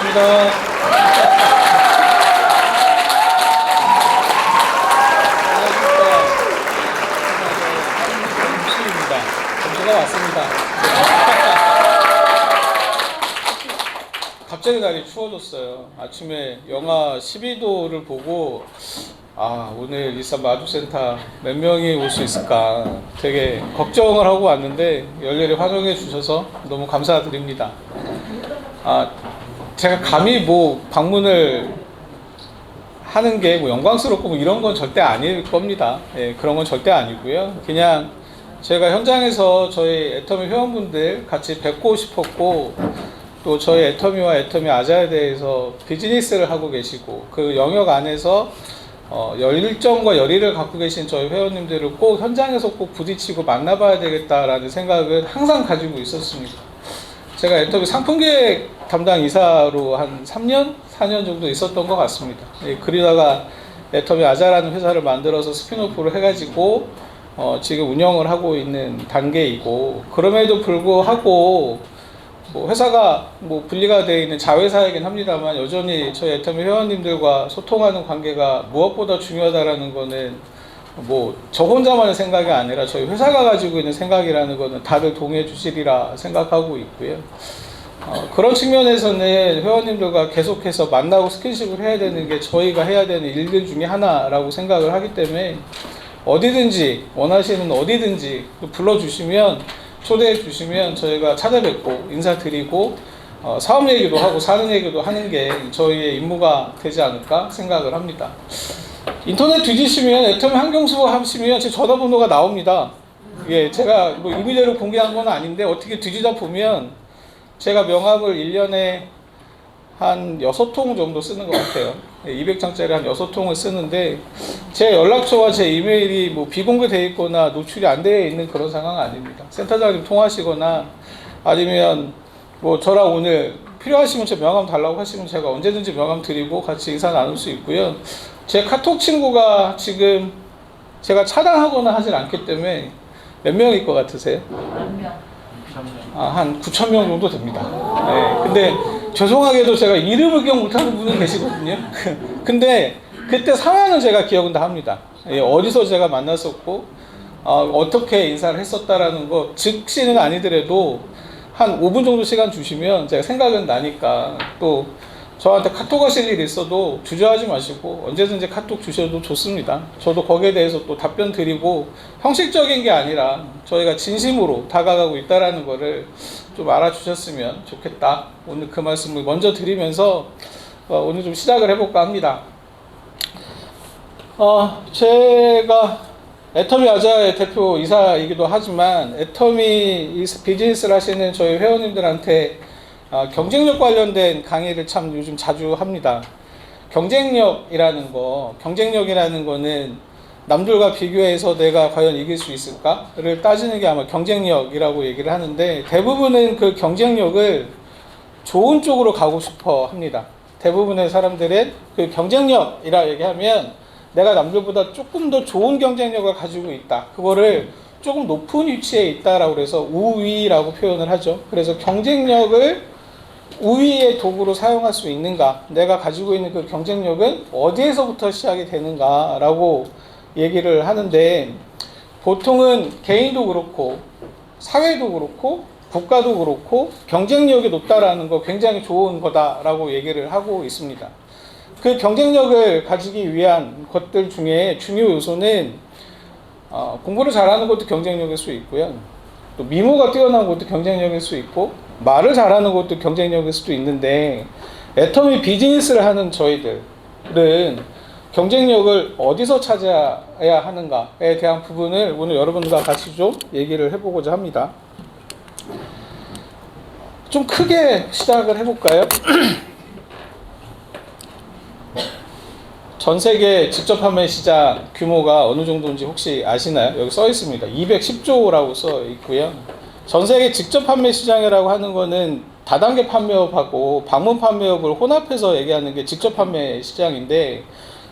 반갑습니다. 한수입니다. 점수가 왔습니다. 갑자기 날이 추워졌어요. 아침에 영하 12도를 보고 오늘 일산 마주센터 몇 명이 올 수 있을까 되게 걱정을 하고 왔는데 열렬히 환영해 주셔서 너무 감사드립니다. 제가 감히 방문을 하는 게 영광스럽고 이런 건 절대 아닐 겁니다. 예, 그런 건 절대 아니고요. 그냥 제가 현장에서 저희 애터미 회원분들 같이 뵙고 싶었고, 또 저희 애터미와 애터미 아자에 대해서 비즈니스를 하고 계시고 그 영역 안에서 열정과 열의를 갖고 계신 저희 회원님들을 꼭 현장에서 꼭 부딪히고 만나봐야 되겠다라는 생각을 항상 가지고 있었습니다. 제가 애터미 상품기획 담당 이사로 한 3년? 4년 정도 있었던 것 같습니다. 그러다가 애터미 아자라는 회사를 만들어서 스피노프를 해가지고 지금 운영을 하고 있는 단계이고, 그럼에도 불구하고 회사가 분리가 되어 있는 자회사이긴 합니다만 여전히 저희 애터미 회원님들과 소통하는 관계가 무엇보다 중요하다라는 거는 저 혼자만의 생각이 아니라 저희 회사가 가지고 있는 생각이라는 거는 다들 동의해 주시리라 생각하고 있고요. 그런 측면에서는 회원님들과 계속해서 만나고 스킨십을 해야 되는 게 저희가 해야 되는 일들 중에 하나라고 생각을 하기 때문에 어디든지 원하시는 어디든지 불러주시면, 초대해 주시면 저희가 찾아뵙고 인사드리고 사업 얘기도 하고 사는 얘기도 하는 게 저희의 임무가 되지 않을까 생각을 합니다. 인터넷 뒤지시면 애터미 한경수 하시면 제 전화번호가 나옵니다. 예, 제가 임의대로 공개한 건 아닌데 어떻게 뒤지다 보면 제가 명함을 1년에 한 6통 정도 쓰는 것 같아요. 200장짜리 한 6통을 쓰는데 제 연락처와 제 이메일이 비공개되어 있거나 노출이 안 되어 있는 그런 상황은 아닙니다. 센터장님 통하시거나 아니면 저랑 오늘 필요하시면 제 명함 달라고 하시면 제가 언제든지 명함 드리고 같이 인사 나눌 수 있고요. 제 카톡 친구가 지금 제가 차단하거나 하진 않기 때문에 몇 명일 것 같으세요? 몇 명? 한 9,000명 정도 됩니다. 네, 근데 죄송하게도 제가 이름을 기억 못하는 분은 계시거든요. 근데 그때 상황은 제가 기억은 다 합니다. 어디서 제가 만났었고 어떻게 인사를 했었다라는 거 즉시는 아니더라도 한 5분 정도 시간 주시면 제가 생각은 나니까, 또 저한테 카톡 하실 일 있어도 주저하지 마시고 언제든지 카톡 주셔도 좋습니다. 저도 거기에 대해서 또 답변 드리고, 형식적인 게 아니라 저희가 진심으로 다가가고 있다라는 거를 좀 알아주셨으면 좋겠다. 오늘 그 말씀을 먼저 드리면서 오늘 좀 시작을 해볼까 합니다. 제가 애터미 아자의 대표 이사이기도 하지만 애터미 비즈니스를 하시는 저희 회원님들한테 경쟁력 관련된 강의를 참 요즘 자주 합니다. 경쟁력이라는 거는 남들과 비교해서 내가 과연 이길 수 있을까를 따지는 게 아마 경쟁력이라고 얘기를 하는데, 대부분은 그 경쟁력을 좋은 쪽으로 가고 싶어 합니다. 대부분의 사람들은 그 경쟁력이라 얘기하면 내가 남들보다 조금 더 좋은 경쟁력을 가지고 있다, 그거를 조금 높은 위치에 있다라고 해서 우위라고 표현을 하죠. 그래서 경쟁력을 우위의 도구로 사용할 수 있는가, 내가 가지고 있는 그 경쟁력은 어디에서부터 시작이 되는가 라고 얘기를 하는데, 보통은 개인도 그렇고 사회도 그렇고 국가도 그렇고 경쟁력이 높다라는 거 굉장히 좋은 거다라고 얘기를 하고 있습니다. 그 경쟁력을 가지기 위한 것들 중에 중요 요소는 공부를 잘하는 것도 경쟁력일 수 있고요, 또 미모가 뛰어난 것도 경쟁력일 수 있고, 말을 잘하는 것도 경쟁력일 수도 있는데, 애터미 비즈니스를 하는 저희들은 경쟁력을 어디서 찾아야 하는가에 대한 부분을 오늘 여러분들과 같이 좀 얘기를 해보고자 합니다. 좀 크게 시작을 해볼까요? 전 세계 직접 판매 시장 규모가 어느 정도인지 혹시 아시나요? 여기 써 있습니다. 210조라고 써 있고요. 전 세계 직접 판매 시장이라고 하는 거는 다단계 판매업하고 방문 판매업을 혼합해서 얘기하는 게 직접 판매 시장인데,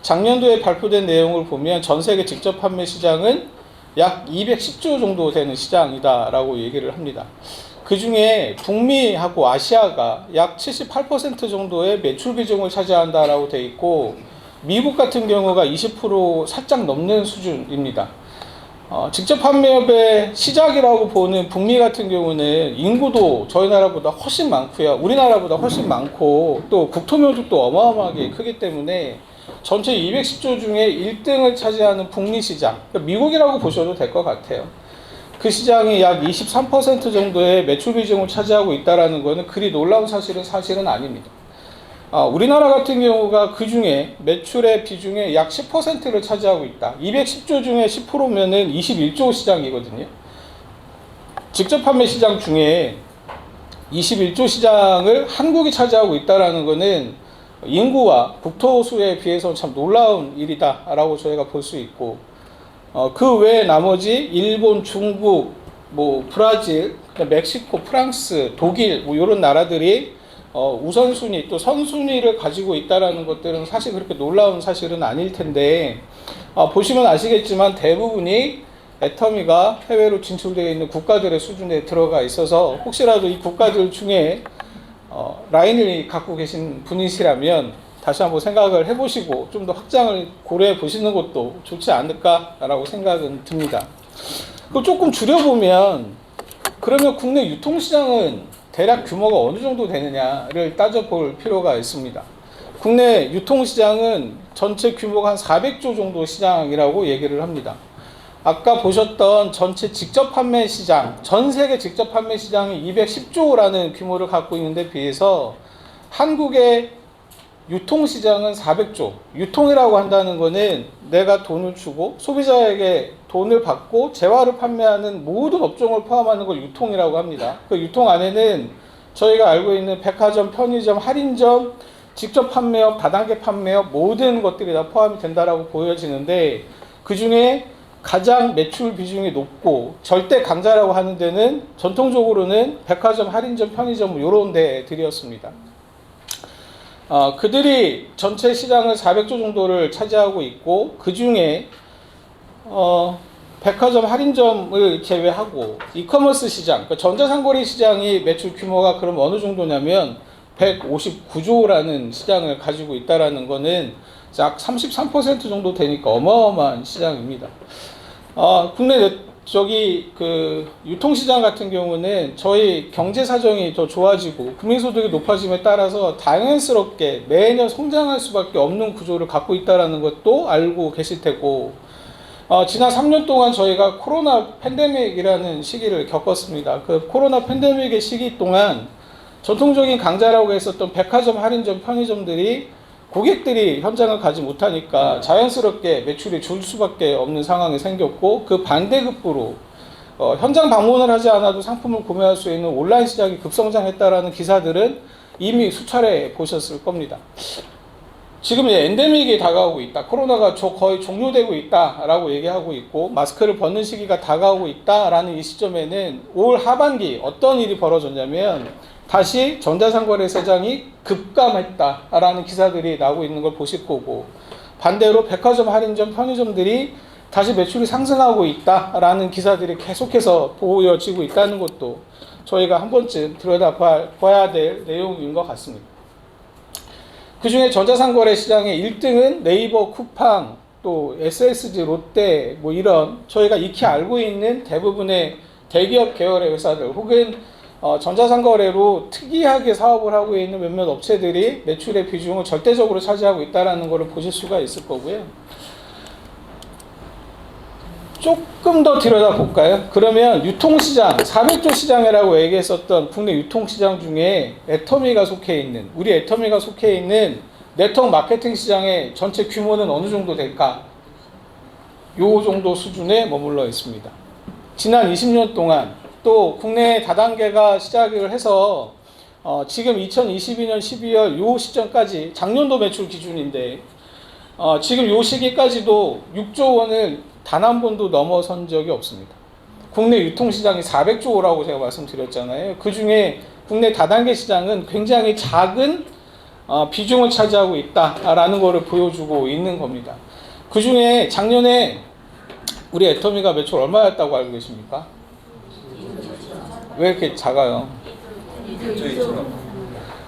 작년도에 발표된 내용을 보면 전 세계 직접 판매 시장은 약 210조 정도 되는 시장이다라고 얘기를 합니다. 그 중에 북미하고 아시아가 약 78% 정도의 매출 비중을 차지한다라고 돼 있고, 미국 같은 경우가 20% 살짝 넘는 수준입니다. 직접 판매업의 시작이라고 보는 북미 같은 경우는 인구도 저희 나라보다 훨씬 많고요. 우리나라보다 훨씬 많고 또 국토면적도 어마어마하게 크기 때문에 전체 210조 중에 1등을 차지하는 북미 시장, 그러니까 미국이라고 보셔도 될 것 같아요. 그 시장이 약 23% 정도의 매출 비중을 차지하고 있다는 것은 그리 놀라운 사실은 아닙니다. 우리나라 같은 경우가 그 중에 매출의 비중의 약 10%를 차지하고 있다. 210조 중에 10%면은 21조 시장이거든요. 직접 판매 시장 중에 21조 시장을 한국이 차지하고 있다는 것은 인구와 국토수에 비해서 참 놀라운 일이다라고 저희가 볼 수 있고, 그 외에 나머지 일본, 중국, 브라질, 멕시코, 프랑스, 독일 이런 나라들이 우선순위 또 선순위를 가지고 있다는 것들은 사실 그렇게 놀라운 사실은 아닐 텐데, 보시면 아시겠지만 대부분이 애터미가 해외로 진출되어 있는 국가들의 수준에 들어가 있어서 혹시라도 이 국가들 중에 라인을 갖고 계신 분이시라면 다시 한번 생각을 해보시고 좀 더 확장을 고려해 보시는 것도 좋지 않을까라고 생각은 듭니다. 그 조금 줄여보면, 그러면 국내 유통시장은 대략 규모가 어느 정도 되느냐를 따져볼 필요가 있습니다. 국내 유통시장은 전체 규모가 한 400조 정도 시장이라고 얘기를 합니다. 아까 보셨던 전체 직접 판매 시장, 전 세계 직접 판매 시장이 210조라는 규모를 갖고 있는데 비해서 한국의 유통시장은 400조. 유통이라고 한다는 것은 내가 돈을 주고 소비자에게 돈을 받고 재화를 판매하는 모든 업종을 포함하는 걸 유통이라고 합니다. 그 유통 안에는 저희가 알고 있는 백화점, 편의점, 할인점, 직접 판매업, 다단계 판매업 모든 것들이 다 포함이 된다라고 보여지는데, 그 중에 가장 매출 비중이 높고 절대 강자라고 하는 데는 전통적으로는 백화점, 할인점, 편의점 이런 데들이었습니다. 그들이 전체 시장을 400조 정도를 차지하고 있고, 그 중에 백화점, 할인점을 제외하고 이커머스 시장, 그러니까 전자상거래 시장이 매출 규모가 그럼 어느 정도냐면 159조라는 시장을 가지고 있다라는 거는 약 33% 정도 되니까 어마어마한 시장입니다. 국내 유통시장 같은 경우는 저희 경제 사정이 더 좋아지고 국민소득이 높아짐에 따라서 당연스럽게 매년 성장할 수밖에 없는 구조를 갖고 있다는 것도 알고 계실 테고, 지난 3년 동안 저희가 코로나 팬데믹이라는 시기를 겪었습니다. 그 코로나 팬데믹의 시기 동안 전통적인 강자라고 했었던 백화점, 할인점, 편의점들이 고객들이 현장을 가지 못하니까 자연스럽게 매출이 줄 수밖에 없는 상황이 생겼고, 그 반대급부로 현장 방문을 하지 않아도 상품을 구매할 수 있는 온라인 시장이 급성장했다라는 기사들은 이미 수차례 보셨을 겁니다. 지금 이제 엔데믹이 다가오고 있다, 코로나가 거의 종료되고 있다라고 얘기하고 있고 마스크를 벗는 시기가 다가오고 있다라는 이 시점에는 올 하반기 어떤 일이 벌어졌냐면 다시 전자상거래 시장이 급감했다라는 기사들이 나오고 있는 걸 보실 거고, 반대로 백화점, 할인점, 편의점들이 다시 매출이 상승하고 있다라는 기사들이 계속해서 보여지고 있다는 것도 저희가 한 번쯤 들여다봐야 될 내용인 것 같습니다. 그 중에 전자상거래 시장의 1등은 네이버, 쿠팡, 또 SSG, 롯데 이런 저희가 익히 알고 있는 대부분의 대기업 계열의 회사들 혹은 전자상거래로 특이하게 사업을 하고 있는 몇몇 업체들이 매출의 비중을 절대적으로 차지하고 있다는 것을 보실 수가 있을 거고요. 조금 더 들여다볼까요? 그러면 유통시장, 400조 시장이라고 얘기했었던 국내 유통시장 중에 애터미가 속해 있는, 우리 애터미가 속해 있는 네트워크 마케팅 시장의 전체 규모는 어느 정도 될까? 요 정도 수준에 머물러 있습니다. 지난 20년 동안 또 국내 다단계가 시작을 해서 지금 2022년 12월 요 시점까지 작년도 매출 기준인데 지금 요 시기까지도 6조 원을 단 한 번도 넘어선 적이 없습니다. 국내 유통시장이 400조라고 제가 말씀드렸잖아요. 그 중에 국내 다단계 시장은 굉장히 작은 비중을 차지하고 있다라는 것을 보여주고 있는 겁니다. 그 중에 작년에 우리 애터미가 매출 얼마였다고 알고 계십니까? 왜 이렇게 작아요?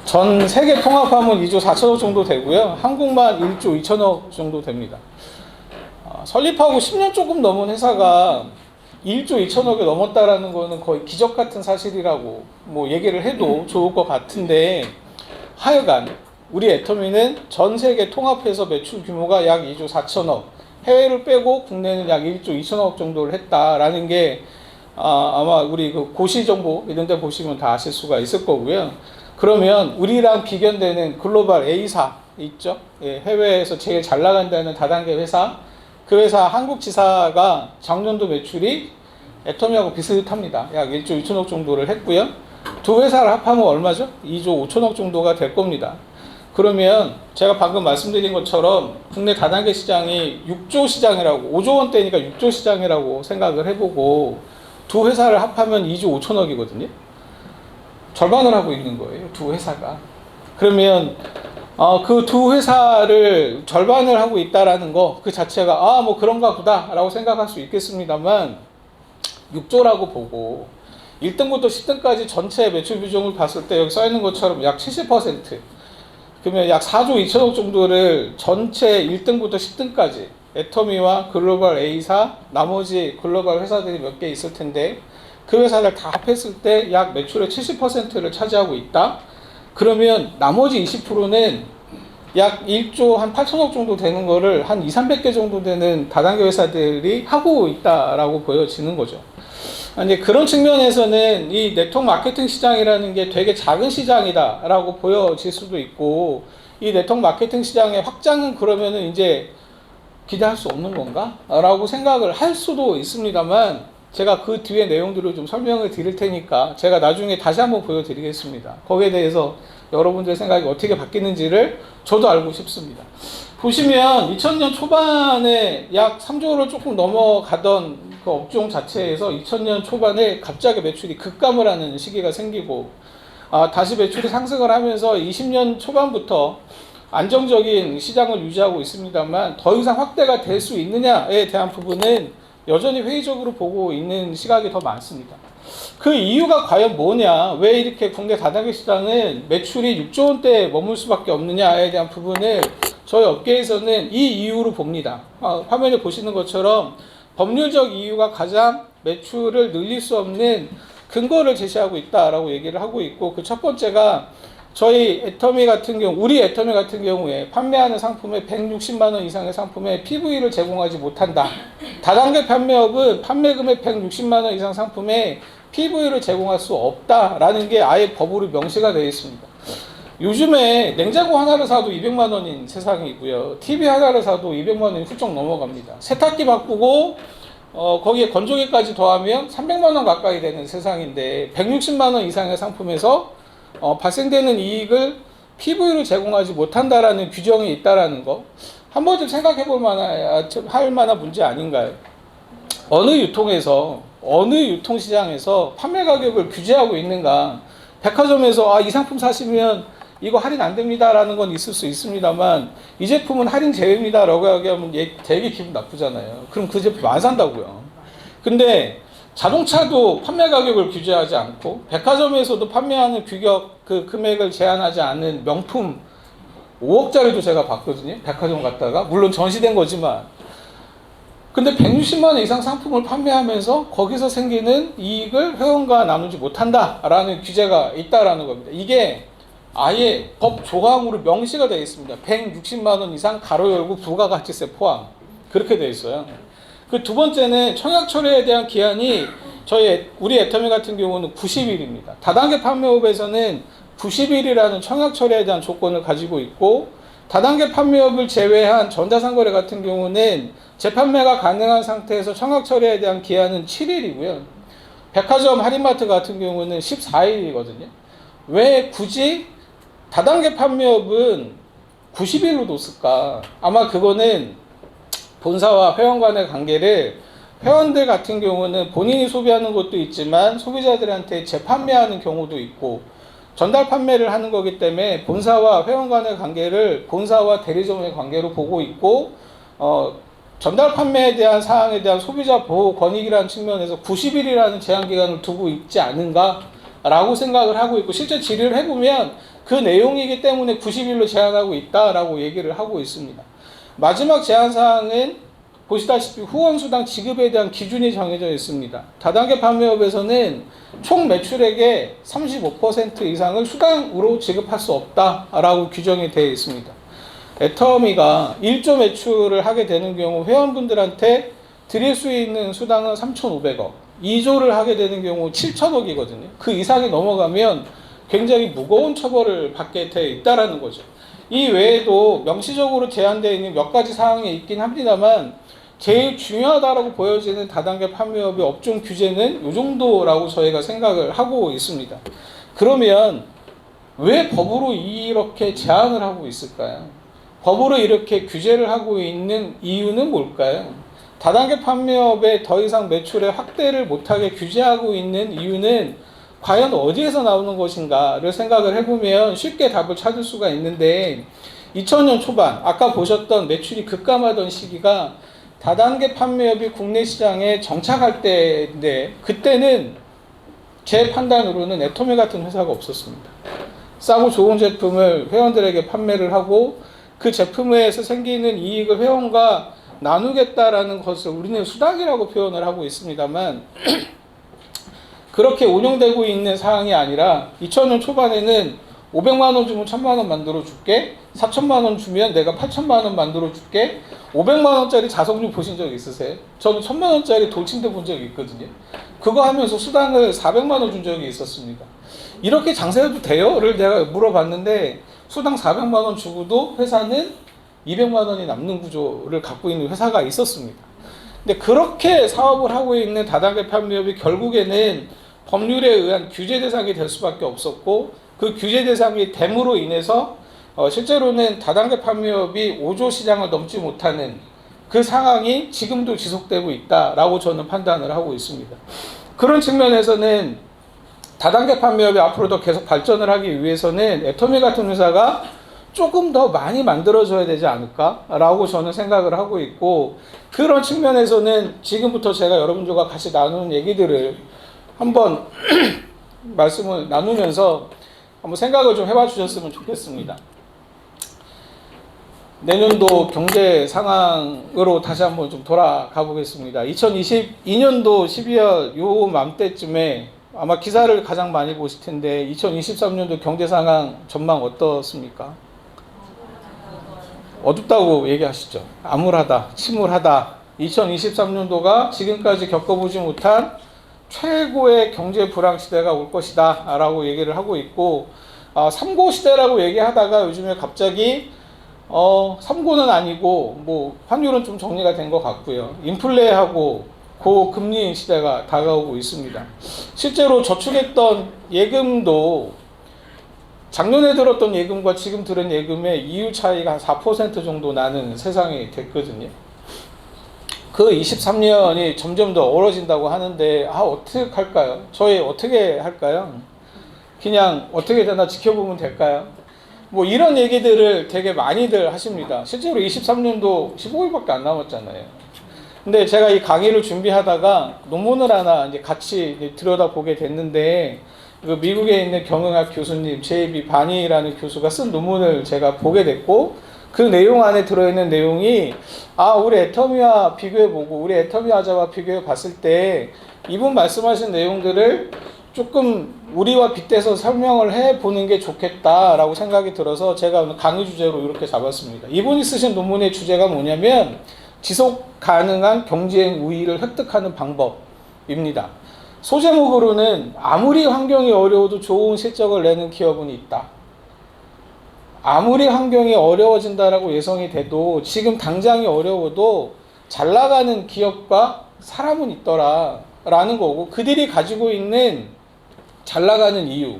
전 세계 통합하면 2조 4천억 정도 되고요. 한국만 1조 2천억 정도 됩니다. 설립하고 10년 조금 넘은 회사가 1조 2천억이 넘었다라는 거는 거의 기적 같은 사실이라고 뭐 얘기를 해도 좋을 것 같은데, 하여간 우리 애터미는 전 세계 통합해서 매출 규모가 약 2조 4천억, 해외를 빼고 국내는 약 1조 2천억 정도를 했다라는 게 아마 우리 그 고시 정보 이런 데 보시면 다 아실 수가 있을 거고요. 그러면 우리랑 비견되는 글로벌 A사 있죠? 예, 해외에서 제일 잘 나간다는 다단계 회사, 그 회사 한국 지사가 작년도 매출이 애터미하고 비슷합니다. 약 1조 2천억 정도를 했고요. 두 회사를 합하면 얼마죠? 2조 5천억 정도가 될 겁니다. 그러면 제가 방금 말씀드린 것처럼 국내 다단계 시장이 6조 시장이라고, 5조 원대니까 6조 시장이라고 생각을 해보고 두 회사를 합하면 2조 5천억이거든요. 절반을 하고 있는 거예요, 두 회사가. 그러면 그 두 회사를 절반을 하고 있다라는 거 그 자체가 뭐 그런가 보다 라고 생각할 수 있겠습니다만, 6조라고 보고 1등부터 10등까지 전체 매출 비중을 봤을 때 여기 써 있는 것처럼 약 70%, 그러면 약 4조 2천억 정도를 전체 1등부터 10등까지 애터미와 글로벌 A사, 나머지 글로벌 회사들이 몇 개 있을 텐데 그 회사를 다 합했을 때 약 매출의 70%를 차지하고 있다. 그러면 나머지 20%는 약 1조 한 8천억 정도 되는 거를 한 200~300개 정도 되는 다단계 회사들이 하고 있다라고 보여지는 거죠. 아니, 그런 측면에서는 이 네트워크 마케팅 시장이라는 게 되게 작은 시장이다라고 보여질 수도 있고, 이 네트워크 마케팅 시장의 확장은 그러면은 이제 기대할 수 없는 건가? 라고 생각을 할 수도 있습니다만, 제가 그 뒤에 내용들을 좀 설명을 드릴 테니까 제가 나중에 다시 한번 보여드리겠습니다. 거기에 대해서 여러분들의 생각이 어떻게 바뀌는지를 저도 알고 싶습니다. 보시면 2000년 초반에 약 3조를 조금 넘어가던 그 업종 자체에서 2000년 초반에 갑자기 매출이 급감을 하는 시기가 생기고, 다시 매출이 상승을 하면서 20년 초반부터 안정적인 시장을 유지하고 있습니다만, 더 이상 확대가 될 수 있느냐에 대한 부분은 여전히 회의적으로 보고 있는 시각이 더 많습니다. 그 이유가 과연 뭐냐, 왜 이렇게 국내 다단계 시장은 매출이 6조 원대에 머물 수밖에 없느냐에 대한 부분을 저희 업계에서는 이 이유로 봅니다. 화면에 보시는 것처럼 법률적 이유가 가장 매출을 늘릴 수 없는 근거를 제시하고 있다라고 얘기를 하고 있고, 그 첫 번째가 저희 애터미 같은 경우, 우리 애터미 같은 경우에 판매하는 상품에 160만 원 이상의 상품에 PV를 제공하지 못한다. 다단계 판매업은 판매 금액 160만 원 이상 상품에 PV를 제공할 수 없다라는 게 아예 법으로 명시가 되어 있습니다. 요즘에 냉장고 하나를 사도 200만 원인 세상이고요. TV 하나를 사도 200만 원이 훌쩍 넘어갑니다. 세탁기 바꾸고 거기에 건조기까지 더하면 300만 원 가까이 되는 세상인데, 160만 원 이상의 상품에서 발생되는 이익을 PV로 제공하지 못한다라는 규정이 있다라는 거, 한 번쯤 생각해 볼 할 만한 문제 아닌가요? 어느 유통에서, 어느 유통시장에서 판매 가격을 규제하고 있는가? 백화점에서 이 상품 사시면 이거 할인 안 됩니다라는 건 있을 수 있습니다만, 이 제품은 할인 제외입니다 라고 얘기하면 되게 기분 나쁘잖아요. 그럼 그 제품 안 산다고요. 근데 자동차도 판매 가격을 규제하지 않고, 백화점에서도 판매하는 그 금액을 제한하지 않는 명품 5억짜리도 제가 봤거든요. 백화점 갔다가, 물론 전시된 거지만. 근데 160만 원 이상 상품을 판매하면서 거기서 생기는 이익을 회원과 나누지 못한다라는 규제가 있다라는 겁니다. 이게 아예 법 조항으로 명시가 되어 있습니다. 160만 원 이상 가로 열고 부가가치세 포함, 그렇게 되어 있어요. 그 두 번째는 청약 처리에 대한 기한이 우리 애터미 같은 경우는 90일입니다. 다단계 판매업에서는 90일이라는 청약 처리에 대한 조건을 가지고 있고, 다단계 판매업을 제외한 전자상거래 같은 경우는 재판매가 가능한 상태에서 청약 처리에 대한 기한은 7일이고요. 백화점 할인마트 같은 경우는 14일이거든요. 왜 굳이 다단계 판매업은 90일로 뒀을까? 아마 그거는 본사와 회원 간의 관계를, 회원들 같은 경우는 본인이 소비하는 것도 있지만 소비자들한테 재판매하는 경우도 있고 전달 판매를 하는 거기 때문에 본사와 회원 간의 관계를 본사와 대리점의 관계로 보고 있고, 전달 판매에 대한 사항에 대한 소비자 보호 권익이라는 측면에서 90일이라는 제한 기간을 두고 있지 않은가라고 생각을 하고 있고, 실제 질의를 해보면 그 내용이기 때문에 90일로 제한하고 있다라고 얘기를 하고 있습니다. 마지막 제한 사항은 보시다시피 후원수당 지급에 대한 기준이 정해져 있습니다. 다단계 판매업에서는 총 매출액의 35% 이상을 수당으로 지급할 수 없다라고 규정이 되어 있습니다. 애터미가 1조 매출을 하게 되는 경우 회원분들한테 드릴 수 있는 수당은 3,500억, 2조를 하게 되는 경우 7,000억이거든요. 그 이상이 넘어가면 굉장히 무거운 처벌을 받게 돼 있다라는 거죠. 이 외에도 명시적으로 제한되어 있는 몇 가지 사항이 있긴 합니다만, 제일 중요하다라고 보여지는 다단계 판매업의 업종 규제는 이 정도라고 저희가 생각을 하고 있습니다. 그러면 왜 법으로 이렇게 제한을 하고 있을까요? 법으로 이렇게 규제를 하고 있는 이유는 뭘까요? 다단계 판매업에 더 이상 매출의 확대를 못하게 규제하고 있는 이유는 과연 어디에서 나오는 것인가를 생각을 해보면 쉽게 답을 찾을 수가 있는데, 2000년 초반 아까 보셨던 매출이 급감하던 시기가 다단계 판매업이 국내 시장에 정착할 때인데, 그때는 제 판단으로는 애터미 같은 회사가 없었습니다. 싸고 좋은 제품을 회원들에게 판매를 하고 그 제품에서 생기는 이익을 회원과 나누겠다라는 것을 우리는 수당이라고 표현을 하고 있습니다만 그렇게 운영되고 있는 사항이 아니라 2000년 초반에는 500만 원 주면 1000만 원 만들어 줄게, 4천만 원 주면 내가 8천만 원 만들어 줄게. 500만 원짜리 자석류 보신 적 있으세요? 저는 1000만 원짜리 돌침대 본 적이 있거든요. 그거 하면서 수당을 400만 원 준 적이 있었습니다. 이렇게 장사해도 돼요?를 내가 물어봤는데 수당 400만 원 주고도 회사는 200만 원이 남는 구조를 갖고 있는 회사가 있었습니다. 근데 그렇게 사업을 하고 있는 다단계 판매업이 결국에는 법률에 의한 규제 대상이 될 수밖에 없었고, 그 규제 대상이 됨으로 인해서 실제로는 다단계 판매업이 5조 시장을 넘지 못하는 그 상황이 지금도 지속되고 있다라고 저는 판단을 하고 있습니다. 그런 측면에서는 다단계 판매업이 앞으로 더 계속 발전을 하기 위해서는 애터미 같은 회사가 조금 더 많이 만들어져야 되지 않을까라고 저는 생각을 하고 있고, 그런 측면에서는 지금부터 제가 여러분들과 같이 나누는 얘기들을 한번 말씀을 나누면서 한번 생각을 좀 해봐 주셨으면 좋겠습니다. 내년도 경제 상황으로 다시 한번 좀 돌아가 보겠습니다. 2022년도 12월 요 맘때쯤에 아마 기사를 가장 많이 보실 텐데 2023년도 경제 상황 전망 어떻습니까? 어둡다고 얘기하시죠. 암울하다, 침울하다. 2023년도가 지금까지 겪어보지 못한 최고의 경제 불황 시대가 올 것이다 라고 얘기를 하고 있고, 3고 시대라고 얘기하다가 요즘에 갑자기 3고는 아니고 뭐 환율은 좀 정리가 된 것 같고요. 인플레하고 고금리 시대가 다가오고 있습니다. 실제로 저축했던 예금도 작년에 들었던 예금과 지금 들은 예금의 이율 차이가 한 4% 정도 나는 세상이 됐거든요. 그 23년이 점점 더 어려진다고 하는데 어떻게 할까요? 저희 어떻게 할까요? 그냥 어떻게 되나 지켜보면 될까요? 뭐 이런 얘기들을 되게 많이들 하십니다. 실제로 23년도 15일밖에 안 남았잖아요. 근데 제가 이 강의를 준비하다가 논문을 하나 이제 같이 들여다보게 됐는데, 그 미국에 있는 경영학 교수님 제이비 바니라는 교수가 쓴 논문을 제가 보게 됐고, 그 내용 안에 들어있는 내용이 우리 애터미와 비교해보고 우리 애터미 화자와 비교해 봤을 때 이분 말씀하신 내용들을 조금 우리와 빗대서 설명을 해보는 게 좋겠다라고 생각이 들어서 제가 오늘 강의 주제로 이렇게 잡았습니다. 이분이 쓰신 논문의 주제가 뭐냐면 지속 가능한 경쟁 우위를 획득하는 방법입니다. 소제목으로는 아무리 환경이 어려워도 좋은 실적을 내는 기업은 있다. 아무리 환경이 어려워진다라고 예상이 돼도 지금 당장이 어려워도 잘 나가는 기업과 사람은 있더라 라는 거고, 그들이 가지고 있는 잘 나가는 이유,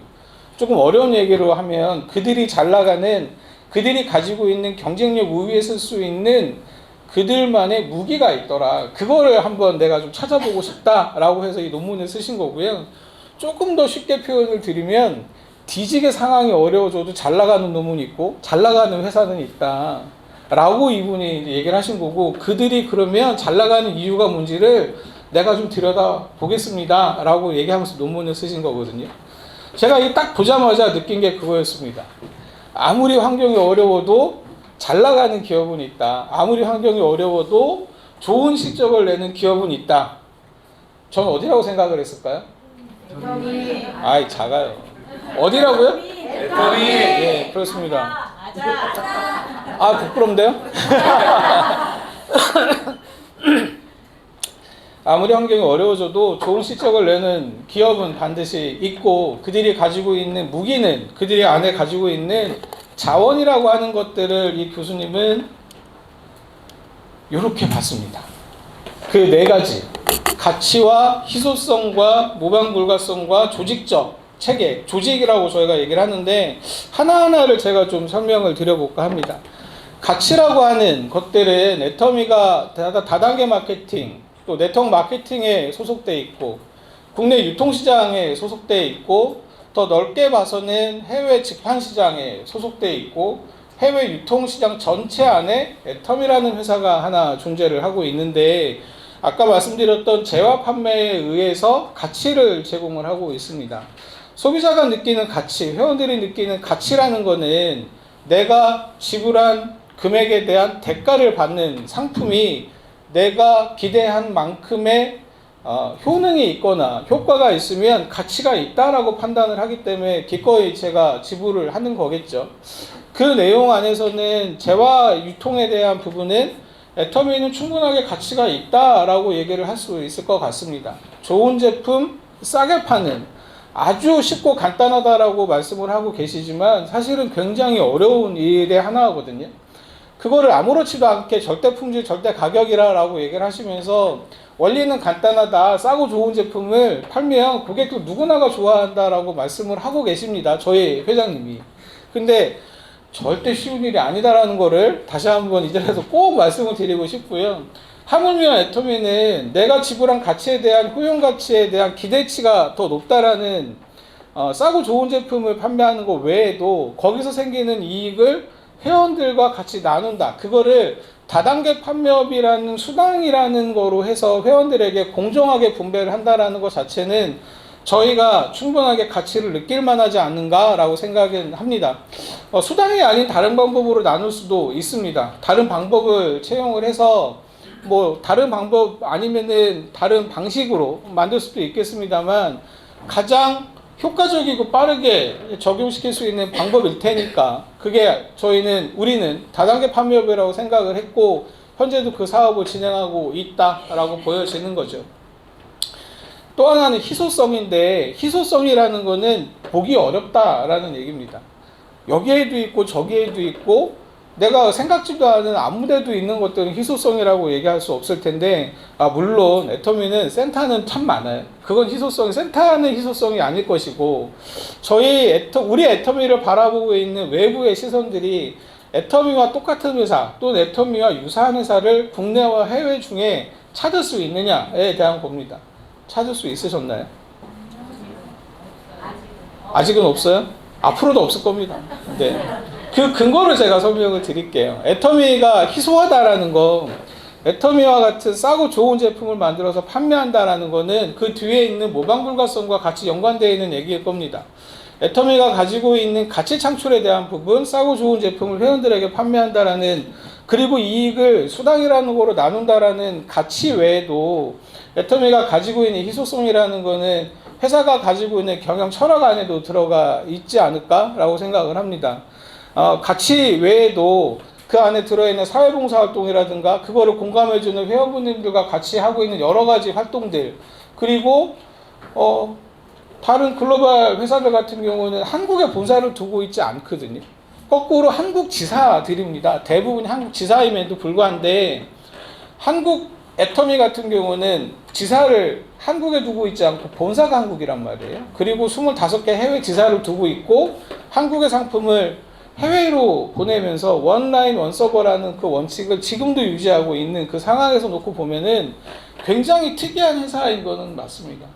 조금 어려운 얘기로 하면 그들이 잘 나가는, 그들이 가지고 있는 경쟁력 우위에 설 수 있는 그들만의 무기가 있더라. 그거를 한번 내가 좀 찾아보고 싶다라고 해서 이 논문을 쓰신 거고요. 조금 더 쉽게 표현을 드리면 뒤지게 상황이 어려워져도 잘 나가는 놈은 있고 잘 나가는 회사는 있다. 라고 이분이 이제 얘기를 하신 거고, 그들이 그러면 잘 나가는 이유가 뭔지를 내가 좀 들여다 보겠습니다 라고 얘기하면서 논문을 쓰신 거거든요. 제가 이 딱 보자마자 느낀 게 그거였습니다. 아무리 환경이 어려워도 잘 나가는 기업은 있다. 아무리 환경이 어려워도 좋은 실적을 내는 기업은 있다. 전 어디라고 생각을 했을까요? 애터미. 아이, 작아요. 어디라고요? 애터미. 예, 그렇습니다. 맞아. 아, 부끄럽네요. 아무리 환경이 어려워져도 좋은 실적을 내는 기업은 반드시 있고, 그들이 가지고 있는 무기는, 그들이 안에 가지고 있는 자원이라고 하는 것들을 이 교수님은 이렇게 봤습니다. 그 네 가지, 가치와 희소성과 모방불가성과 조직적 체계, 조직이라고 저희가 얘기를 하는데, 하나하나를 제가 좀 설명을 드려볼까 합니다. 가치라고 하는 것들은 애터미가 다단계 마케팅, 또 네트워크 마케팅에 소속돼 있고, 국내 유통시장에 소속돼 있고, 더 넓게 봐서는 해외 직판시장에 소속돼 있고, 해외 유통시장 전체 안에 애터미라는 회사가 하나 존재를 하고 있는데, 아까 말씀드렸던 재화 판매에 의해서 가치를 제공을 하고 있습니다. 소비자가 느끼는 가치, 회원들이 느끼는 가치라는 거는 내가 지불한 금액에 대한 대가를 받는 상품이 내가 기대한 만큼의 효능이 있거나 효과가 있으면 가치가 있다라고 판단을 하기 때문에 기꺼이 제가 지불을 하는 거겠죠. 그 내용 안에서는 재화 유통에 대한 부분은 애터미는 충분하게 가치가 있다라고 얘기를 할 수 있을 것 같습니다. 좋은 제품 싸게 파는, 아주 쉽고 간단하다라고 말씀을 하고 계시지만 사실은 굉장히 어려운 일의 하나거든요. 그거를 아무렇지도 않게 절대 품질, 절대 가격이라고 얘기를 하시면서 원리는 간단하다, 싸고 좋은 제품을 팔면 고객도 누구나가 좋아한다라고 말씀을 하고 계십니다. 저희 회장님이. 근데 절대 쉬운 일이 아니다라는 거를 다시 한번 이 자리에서 꼭 말씀을 드리고 싶고요. 하물며 애터미는 내가 지불한 가치에 대한 효용 가치에 대한 기대치가 더 높다라는 싸고 좋은 제품을 판매하는 것 외에도 거기서 생기는 이익을 회원들과 같이 나눈다. 그거를 다단계 판매업이라는 수당이라는 거로 해서 회원들에게 공정하게 분배를 한다라는 것 자체는 저희가 충분하게 가치를 느낄 만하지 않는가라고 생각은 합니다. 수당이 아닌 다른 방법으로 나눌 수도 있습니다. 다른 방법을 채용을 해서 뭐 다른 방법 아니면은 다른 방식으로 만들 수도 있겠습니다만, 가장 효과적이고 빠르게 적용시킬 수 있는 방법일 테니까 그게 우리는 다단계 판매업이라고 생각을 했고, 현재도 그 사업을 진행하고 있다라고 보여지는 거죠. 또 하나는 희소성인데, 희소성이라는 거는 보기 어렵다라는 얘기입니다. 여기에도 있고 저기에도 있고 내가 생각지도 않은 아무 데도 있는 것들은 희소성이라고 얘기할 수 없을 텐데, 물론 애터미는 센터는 참 많아요. 그건 센터는 희소성이 아닐 것이고, 우리 애터미를 바라보고 있는 외부의 시선들이 애터미와 똑같은 회사 또는 애터미와 유사한 회사를 국내와 해외 중에 찾을 수 있느냐에 대한 겁니다. 찾을 수 있으셨나요? 아직은 없어요? 앞으로도 없을 겁니다. 네. 그 근거를 제가 설명을 드릴게요. 애터미가 희소하다라는 거, 애터미와 같은 싸고 좋은 제품을 만들어서 판매한다라는 거는 그 뒤에 있는 모방불가성과 같이 연관되어 있는 얘기일 겁니다. 애터미가 가지고 있는 가치 창출에 대한 부분, 싸고 좋은 제품을 회원들에게 판매한다라는, 그리고 이익을 수당이라는 거로 나눈다라는 가치 외에도 애터미가 가지고 있는 희소성이라는 거는 회사가 가지고 있는 경영 철학 안에도 들어가 있지 않을까라고 생각을 합니다. 가치 외에도 그 안에 들어있는 사회봉사활동이라든가 그거를 공감해주는 회원분들과 같이 하고 있는 여러 가지 활동들, 그리고 다른 글로벌 회사들 같은 경우는 한국에 본사를 두고 있지 않거든요. 거꾸로 한국 지사들입니다. 대부분이 한국 지사임에도 불구한데, 한국 애터미 같은 경우는 지사를 한국에 두고 있지 않고 본사가 한국이란 말이에요. 그리고 25개 해외 지사를 두고 있고 한국의 상품을 해외로 보내면서 원라인 원서버라는 그 원칙을 지금도 유지하고 있는 그 상황에서 놓고 보면은 굉장히 특이한 회사인 거는 맞습니다.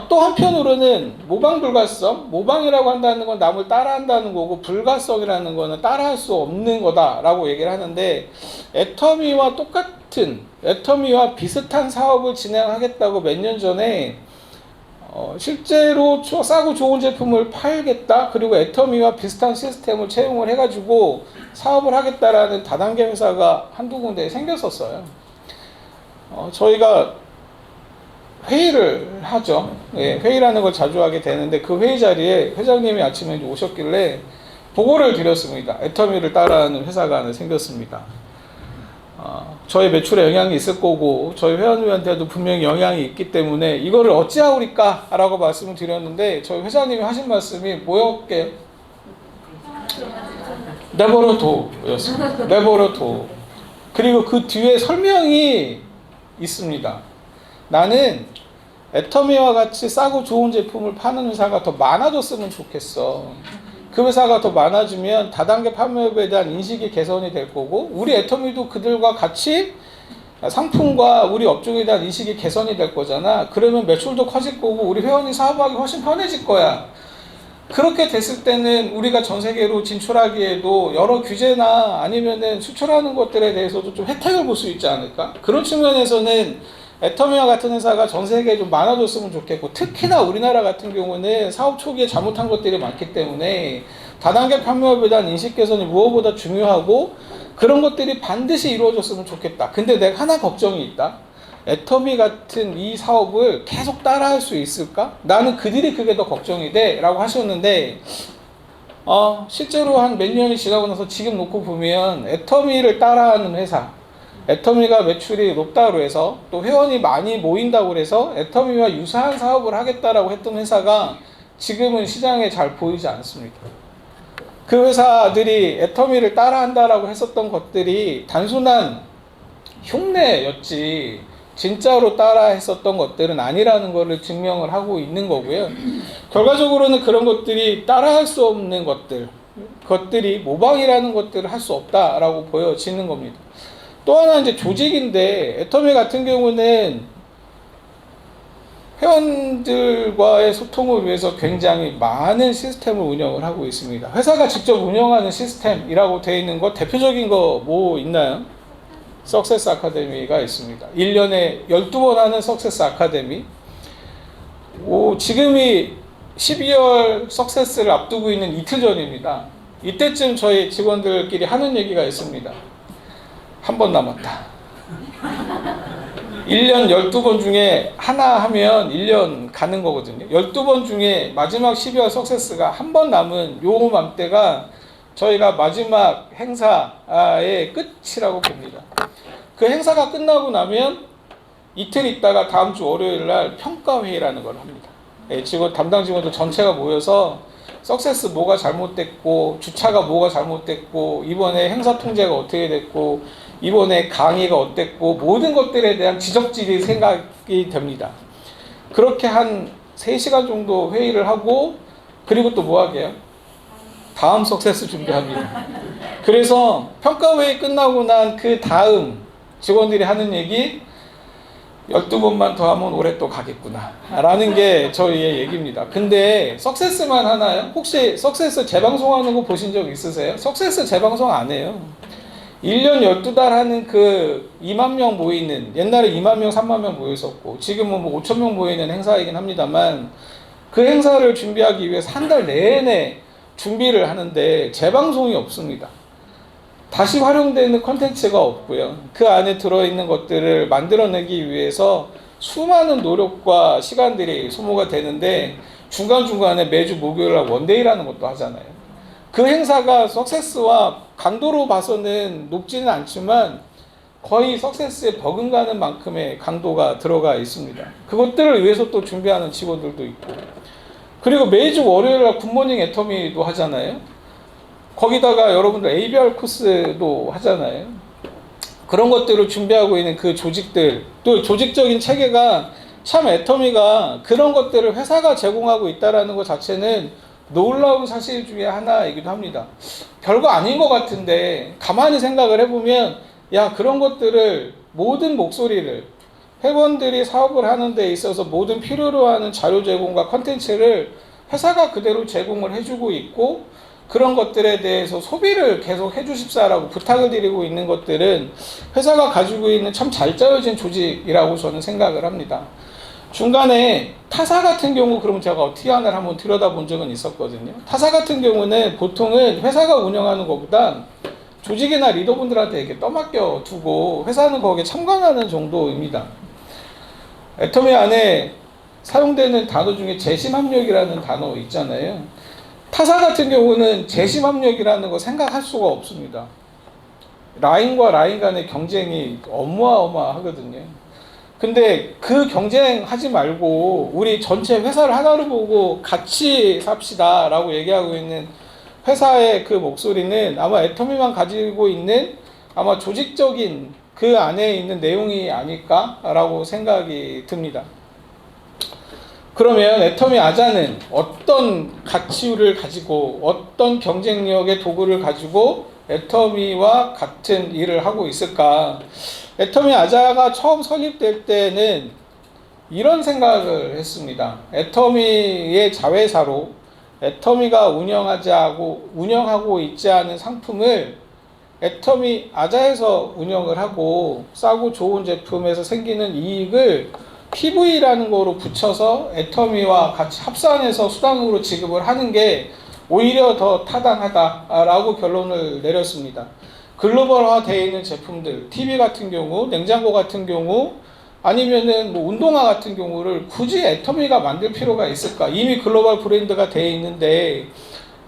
또 한편으로는 모방 불가성, 모방이라고 한다는 건 남을 따라한다는 거고 불가성이라는 거는 따라할 수 없는 거다라고 얘기를 하는데 애터미와 똑같은 애터미와 비슷한 사업을 진행하겠다고 몇 년 전에 실제로 싸고 좋은 제품을 팔겠다 그리고 애터미와 비슷한 시스템을 채용을 해가지고 사업을 하겠다라는 다단계 회사가 한두 군데 생겼었어요. 저희가 회의를 하죠. 예, 회의라는 걸 자주 하게 되는데 그 회의 자리에 회장님이 아침에 오셨길래 보고를 드렸습니다. 애터미를 따라하는 회사가 하나 생겼습니다. 저희 매출에 영향이 있을 거고 저희 회원님한테도 분명히 영향이 있기 때문에 이거를 어찌하오리까 라고 말씀을 드렸는데 저희 회장님이 하신 말씀이 뭐였게요? 내버려둬 였습니다. 내버려둬. 그리고 그 뒤에 설명이 있습니다. 나는 애터미와 같이 싸고 좋은 제품을 파는 회사가 더 많아졌으면 좋겠어. 그 회사가 더 많아지면 다단계 판매업에 대한 인식이 개선이 될 거고 우리 애터미도 그들과 같이 상품과 우리 업종에 대한 인식이 개선이 될 거잖아. 그러면 매출도 커질 거고 우리 회원이 사업하기 훨씬 편해질 거야. 그렇게 됐을 때는 우리가 전 세계로 진출하기에도 여러 규제나 아니면은 수출하는 것들에 대해서도 좀 혜택을 볼 수 있지 않을까? 그런 측면에서는 애터미와 같은 회사가 전 세계에 좀 많아졌으면 좋겠고 특히나 우리나라 같은 경우는 사업 초기에 잘못한 것들이 많기 때문에 다단계 판매업에 대한 인식 개선이 무엇보다 중요하고 그런 것들이 반드시 이루어졌으면 좋겠다. 근데 내가 하나 걱정이 있다. 애터미 같은 이 사업을 계속 따라할 수 있을까? 나는 그들이 그게 더 걱정이 돼 라고 하셨는데 실제로 한 몇 년이 지나고 나서 지금 놓고 보면 애터미를 따라하는 회사 애터미가 매출이 높다고 해서 또 회원이 많이 모인다고 해서 애터미와 유사한 사업을 하겠다라고 했던 회사가 지금은 시장에 잘 보이지 않습니다. 그 회사들이 애터미를 따라한다라고 했었던 것들이 단순한 흉내였지 진짜로 따라 했었던 것들은 아니라는 것을 증명을 하고 있는 거고요. 결과적으로는 그런 것들이 따라할 수 없는 것들이 모방이라는 것들을 할 수 없다라고 보여지는 겁니다. 또 하나 이제 조직인데 애터미 같은 경우는 회원들과의 소통을 위해서 굉장히 많은 시스템을 운영을 하고 있습니다. 회사가 직접 운영하는 시스템이라고 되어 있는 것 대표적인 거 뭐 있나요? 석세스 아카데미가 있습니다. 1년에 12번 하는 석세스 아카데미. 지금이 12월 석세스를 앞두고 있는 이틀 전입니다. 이때쯤 저희 직원들끼리 하는 얘기가 있습니다. 한 번 남았다. 1년 12번 중에 하나 하면 1년 가는 거거든요. 12번 중에 마지막 12월 석세스가 한 번 남은 요맘때가 저희가 마지막 행사의 끝이라고 봅니다. 그 행사가 끝나고 나면 이틀 있다가 다음 주 월요일 날 평가회의라는 걸 합니다. 담당 직원들 전체가 모여서 석세스 뭐가 잘못됐고 주차가 뭐가 잘못됐고 이번에 행사 통제가 어떻게 됐고 이번에 강의가 어땠고 모든 것들에 대한 지적질이 생각이 됩니다. 그렇게 한 3시간 정도 회의를 하고 그리고 또 뭐 하게요? 다음 석세스 준비합니다. 그래서 평가회의 끝나고 난 그 다음 직원들이 하는 얘기 12번만 더 하면 올해 또 가겠구나 라는 게 저희의 얘기입니다. 근데 석세스만 하나요? 혹시 석세스 재방송하는 거 보신 적 있으세요? 석세스 재방송 안 해요. 1년 12달 하는 그 2만 명 모이는 옛날에 2만 명 3만 명 모였었고 지금은 뭐 5천 명 모이는 행사이긴 합니다만 그 행사를 준비하기 위해서 한 달 내내 준비를 하는데 재방송이 없습니다. 다시 활용되는 컨텐츠가 없고요. 그 안에 들어있는 것들을 만들어내기 위해서 수많은 노력과 시간들이 소모가 되는데 중간중간에 매주 목요일날 원데이라는 것도 하잖아요. 그 행사가 석세스와 강도로 봐서는 높지는 않지만 거의 석세스에 버금가는 만큼의 강도가 들어가 있습니다. 그것들을 위해서 또 준비하는 직원들도 있고 그리고 매주 월요일날 굿모닝 애터미도 하잖아요. 거기다가 여러분들 ABR 코스도 하잖아요. 그런 것들을 준비하고 있는 그 조직들, 또 조직적인 체계가 참 애터미가 그런 것들을 회사가 제공하고 있다는 것 자체는 놀라운 사실 중에 하나이기도 합니다. 별거 아닌 것 같은데 가만히 생각을 해보면 야 그런 것들을 모든 목소리를 회원들이 사업을 하는 데 있어서 모든 필요로 하는 자료 제공과 컨텐츠를 회사가 그대로 제공을 해주고 있고, 그런 것들에 대해서 소비를 계속 해주십사라고 부탁을 드리고 있는 것들은 회사가 가지고 있는 참 잘 짜여진 조직이라고 저는 생각을 합니다. 중간에 타사 같은 경우, 그러면 제가 어떻게 하나를 한번 들여다본 적은 있었거든요. 타사 같은 경우는 보통은 회사가 운영하는 것보다 조직이나 리더분들한테 이렇게 떠맡겨 두고 회사는 거기에 참관하는 정도입니다. 애터미 안에 사용되는 단어 중에 재심합력이라는 단어 있잖아요. 타사 같은 경우는 재심합력이라는 거 생각할 수가 없습니다. 라인과 라인 간의 경쟁이 어마어마하거든요. 근데 그 경쟁하지 말고 우리 전체 회사를 하나로 보고 같이 삽시다 라고 얘기하고 있는 회사의 그 목소리는 아마 애터미만 가지고 있는 아마 조직적인 그 안에 있는 내용이 아닐까라고 생각이 듭니다. 그러면 애터미 아자는 어떤 가치를 가지고 어떤 경쟁력의 도구를 가지고 애터미와 같은 일을 하고 있을까? 애터미 아자가 처음 설립될 때는 이런 생각을 했습니다. 애터미의 자회사로 애터미가 운영하고 있지 않은 상품을 애터미 아자에서 운영을 하고 싸고 좋은 제품에서 생기는 이익을 PV라는 거로 붙여서 애터미와 같이 합산해서 수당으로 지급을 하는 게 오히려 더 타당하다라고 결론을 내렸습니다. 글로벌화 되어 있는 제품들, TV 같은 경우, 냉장고 같은 경우, 아니면은 뭐 운동화 같은 경우를 굳이 애터미가 만들 필요가 있을까? 이미 글로벌 브랜드가 되어 있는데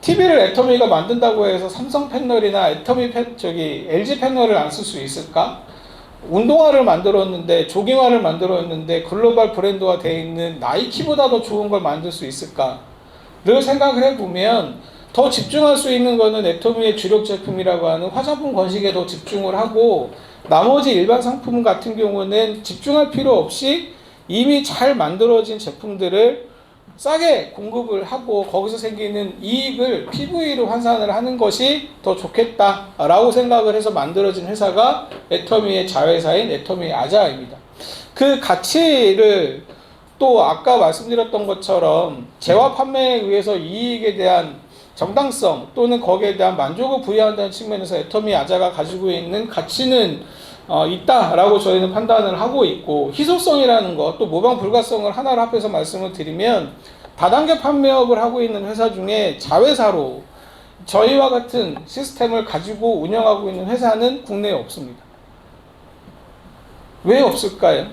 TV를 애터미가 만든다고 해서 삼성 패널이나 LG 패널을 안 쓸 수 있을까? 운동화를 만들었는데, 조깅화를 만들었는데 글로벌 브랜드화 되어 있는 나이키보다 더 좋은 걸 만들 수 있을까를 생각을 해보면 더 집중할 수 있는 거는 애터미의 주력 제품이라고 하는 화장품 건식에 더 집중을 하고, 나머지 일반 상품 같은 경우는 집중할 필요 없이 이미 잘 만들어진 제품들을 싸게 공급을 하고 거기서 생기는 이익을 PV로 환산을 하는 것이 더 좋겠다라고 생각을 해서 만들어진 회사가 애터미의 자회사인 애터미 아자입니다. 그 가치를 또 아까 말씀드렸던 것처럼 재화 판매에 의해서 이익에 대한 정당성 또는 거기에 대한 만족을 부여한다는 측면에서 애터미 아자가 가지고 있는 가치는 있다라고 저희는 판단을 하고 있고, 희소성이라는 것, 또 모방 불가성을 하나로 합해서 말씀을 드리면 다단계 판매업을 하고 있는 회사 중에 자회사로 저희와 같은 시스템을 가지고 운영하고 있는 회사는 국내에 없습니다. 왜 없을까요?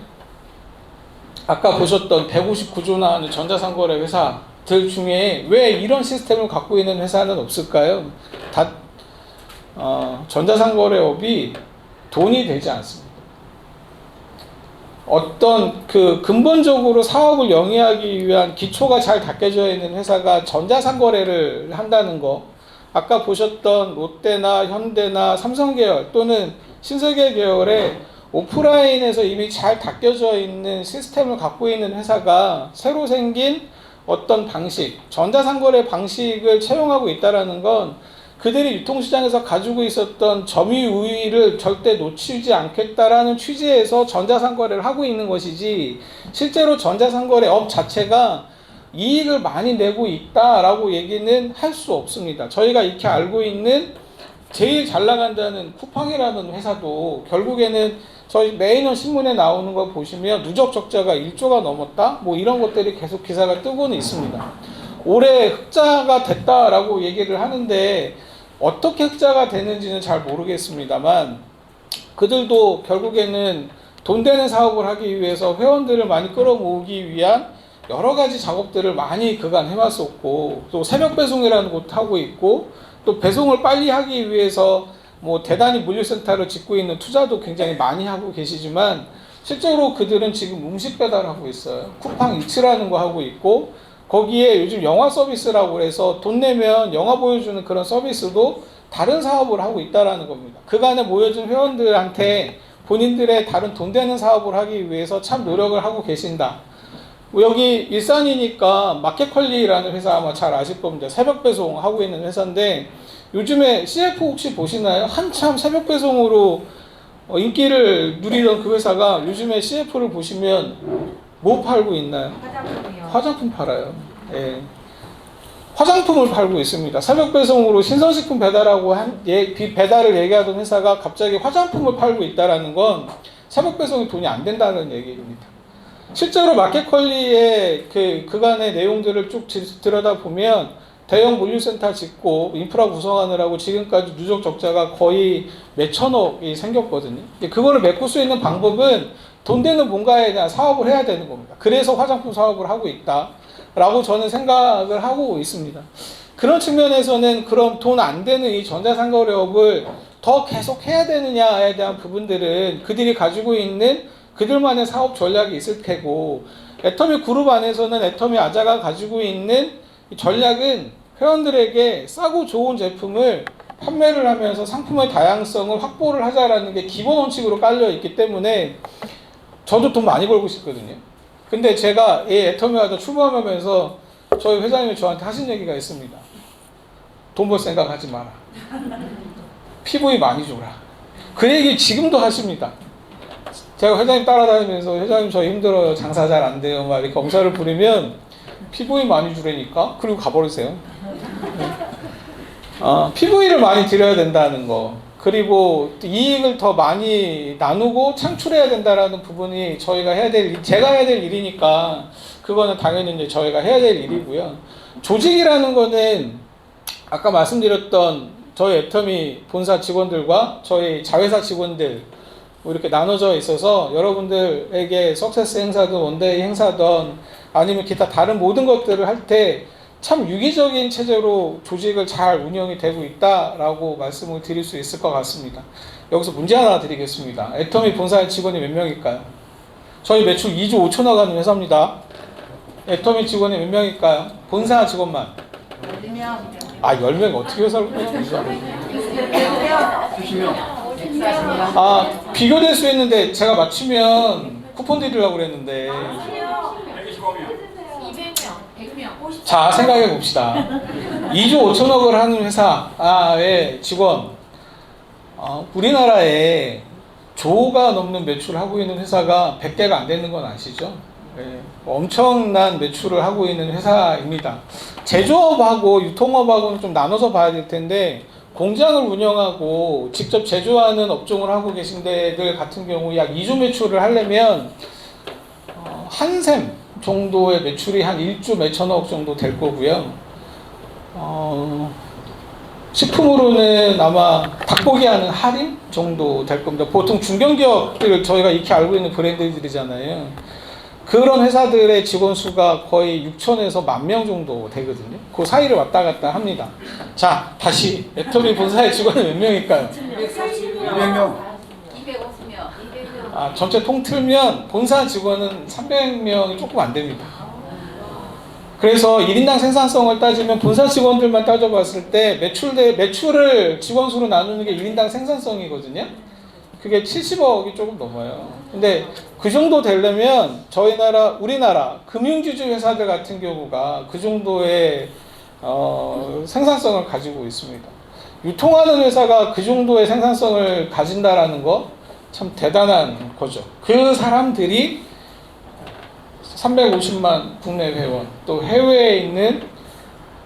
아까 보셨던 159조나 하는 전자상거래 회사들 중에 왜 이런 시스템을 갖고 있는 회사는 없을까요? 전자상거래업이 돈이 되지 않습니다. 어떤 그 근본적으로 사업을 영위하기 위한 기초가 잘 닦여져 있는 회사가 전자상거래를 한다는 거, 아까 보셨던 롯데나 현대나 삼성 계열 또는 신세계 계열의 오프라인에서 이미 잘 닦여져 있는 시스템을 갖고 있는 회사가 새로 생긴 어떤 방식, 전자상거래 방식을 채용하고 있다는 건 그들이 유통시장에서 가지고 있었던 점유 우위를 절대 놓치지 않겠다라는 취지에서 전자상거래를 하고 있는 것이지, 실제로 전자상거래업 자체가 이익을 많이 내고 있다라고 얘기는 할 수 없습니다. 저희가 이렇게 알고 있는 제일 잘 나간다는 쿠팡이라는 회사도 결국에는 저희 매년 신문에 나오는 거 보시면 누적 적자가 1조가 넘었다? 뭐 이런 것들이 계속 기사가 뜨고는 있습니다. 올해 흑자가 됐다라고 얘기를 하는데 어떻게 흑자가 되는지는 잘 모르겠습니다만, 그들도 결국에는 돈 되는 사업을 하기 위해서 회원들을 많이 끌어모으기 위한 여러 가지 작업들을 많이 그간 해왔었고, 또 새벽 배송이라는 것도 하고 있고, 또 배송을 빨리 하기 위해서 뭐 대단히 물류센터를 짓고 있는 투자도 굉장히 많이 하고 계시지만, 실제로 그들은 지금 음식 배달하고 있어요. 쿠팡 이츠라는 거 하고 있고, 거기에 요즘 영화 서비스라고 해서 돈 내면 영화 보여주는 그런 서비스도 다른 사업을 하고 있다는 겁니다. 그간에 모여진 회원들한테 본인들의 다른 돈 되는 사업을 하기 위해서 참 노력을 하고 계신다. 여기 일산이니까 마켓컬리라는 회사 아마 잘 아실 겁니다. 새벽 배송 하고 있는 회사인데, 요즘에 CF 혹시 보시나요? 한참 새벽 배송으로 인기를 누리던 그 회사가 요즘에 CF를 보시면 뭐 팔고 있나요? 화장품이요. 화장품 팔아요. 예. 화장품을 팔고 있습니다. 새벽 배송으로 신선식품 배달하고 배달을 얘기하던 회사가 갑자기 화장품을 팔고 있다는 건 새벽 배송이 돈이 안 된다는 얘기입니다. 실제로 마켓컬리의 그간의 내용들을 쭉 들여다보면 대형 물류센터 짓고 인프라 구성하느라고 지금까지 누적 적자가 거의 몇천억이 생겼거든요. 그거를 메꿀 수 있는 방법은 돈 되는 뭔가에 대한 사업을 해야 되는 겁니다. 그래서 화장품 사업을 하고 있다라고 저는 생각을 하고 있습니다. 그런 측면에서는 그럼 돈 안 되는 이 전자상거래업을 더 계속 해야 되느냐에 대한 부분들은 그들이 가지고 있는 그들만의 사업 전략이 있을 테고, 애터미 그룹 안에서는 애터미 아자가 가지고 있는 전략은 회원들에게 싸고 좋은 제품을 판매를 하면서 상품의 다양성을 확보를 하자라는 게 기본 원칙으로 깔려 있기 때문에 저도 돈 많이 벌고 싶거든요. 근데 제가 이 애터미아자 출범하면서 저희 회장님이 저한테 하신 얘기가 있습니다. 돈 벌 생각 하지 마라. PV 많이 줘라. 그 얘기 지금도 하십니다. 제가 회장님 따라다니면서 회장님 저 힘들어요. 장사 잘 안 돼요. 막 이렇게 엄살을 부리면 PV 많이 주라니까. 그리고 가버리세요. PV를 많이 드려야 된다는 거. 그리고 이익을 더 많이 나누고 창출해야 된다라는 부분이 저희가 제가 해야 될 일이니까 그거는 당연히 이제 저희가 해야 될 일이고요. 조직이라는 거는 아까 말씀드렸던 저희 애터미 본사 직원들과 저희 자회사 직원들 이렇게 나눠져 있어서 여러분들에게 석세스 행사든 원데이 행사든 아니면 기타 다른 모든 것들을 할 때 참 유기적인 체제로 조직을 잘 운영이 되고 있다라고 말씀을 드릴 수 있을 것 같습니다. 여기서 문제 하나 드리겠습니다. 애터미 본사의 직원이 몇 명일까요? 저희 매출 2조 5천억 하는 회사입니다. 애터미 직원이 몇 명일까요? 본사 직원만. 10명. 10명 어떻게 회사를 꾸려요? 비교될 수 있는데 제가 맞추면 쿠폰 드리려고 그랬는데. 200명. 자, 생각해 봅시다. 2조 5천억을 하는 회사의 직원. 우리나라에 조가 넘는 매출을 하고 있는 회사가 100개가 안 되는 건 아시죠? 네, 엄청난 매출을 하고 있는 회사입니다. 제조업하고 유통업하고는 좀 나눠서 봐야 될 텐데, 공장을 운영하고 직접 제조하는 업종을 하고 계신 데들 같은 경우 약 2조 매출을 하려면 한샘 정도의 매출이 한 1조 몇천억 정도 될 거고요. 식품으로는 아마 닭고기 하는 할인 정도 될 겁니다. 보통 중견기업들을 저희가 익히 알고 있는 브랜드들이잖아요. 그런 회사들의 직원 수가 거의 6천에서 10,000명 정도 되거든요. 그 사이를 왔다 갔다 합니다. 자, 다시 애터미 본사의 직원은 몇 명일까요? 200명. 250명. 전체 통틀면 본사 직원은 300명이 조금 안 됩니다. 그래서 1인당 생산성을 따지면 본사 직원들만 따져봤을 때 매출을 직원 수로 나누는 게 1인당 생산성이거든요. 그게 70억이 조금 넘어요. 근데 그 정도 되려면 우리나라 금융주주 회사들 같은 경우가 그 정도의 생산성을 가지고 있습니다. 유통하는 회사가 그 정도의 생산성을 가진다라는 거 참 대단한 거죠. 그 사람들이 350만 국내 회원, 또 해외에 있는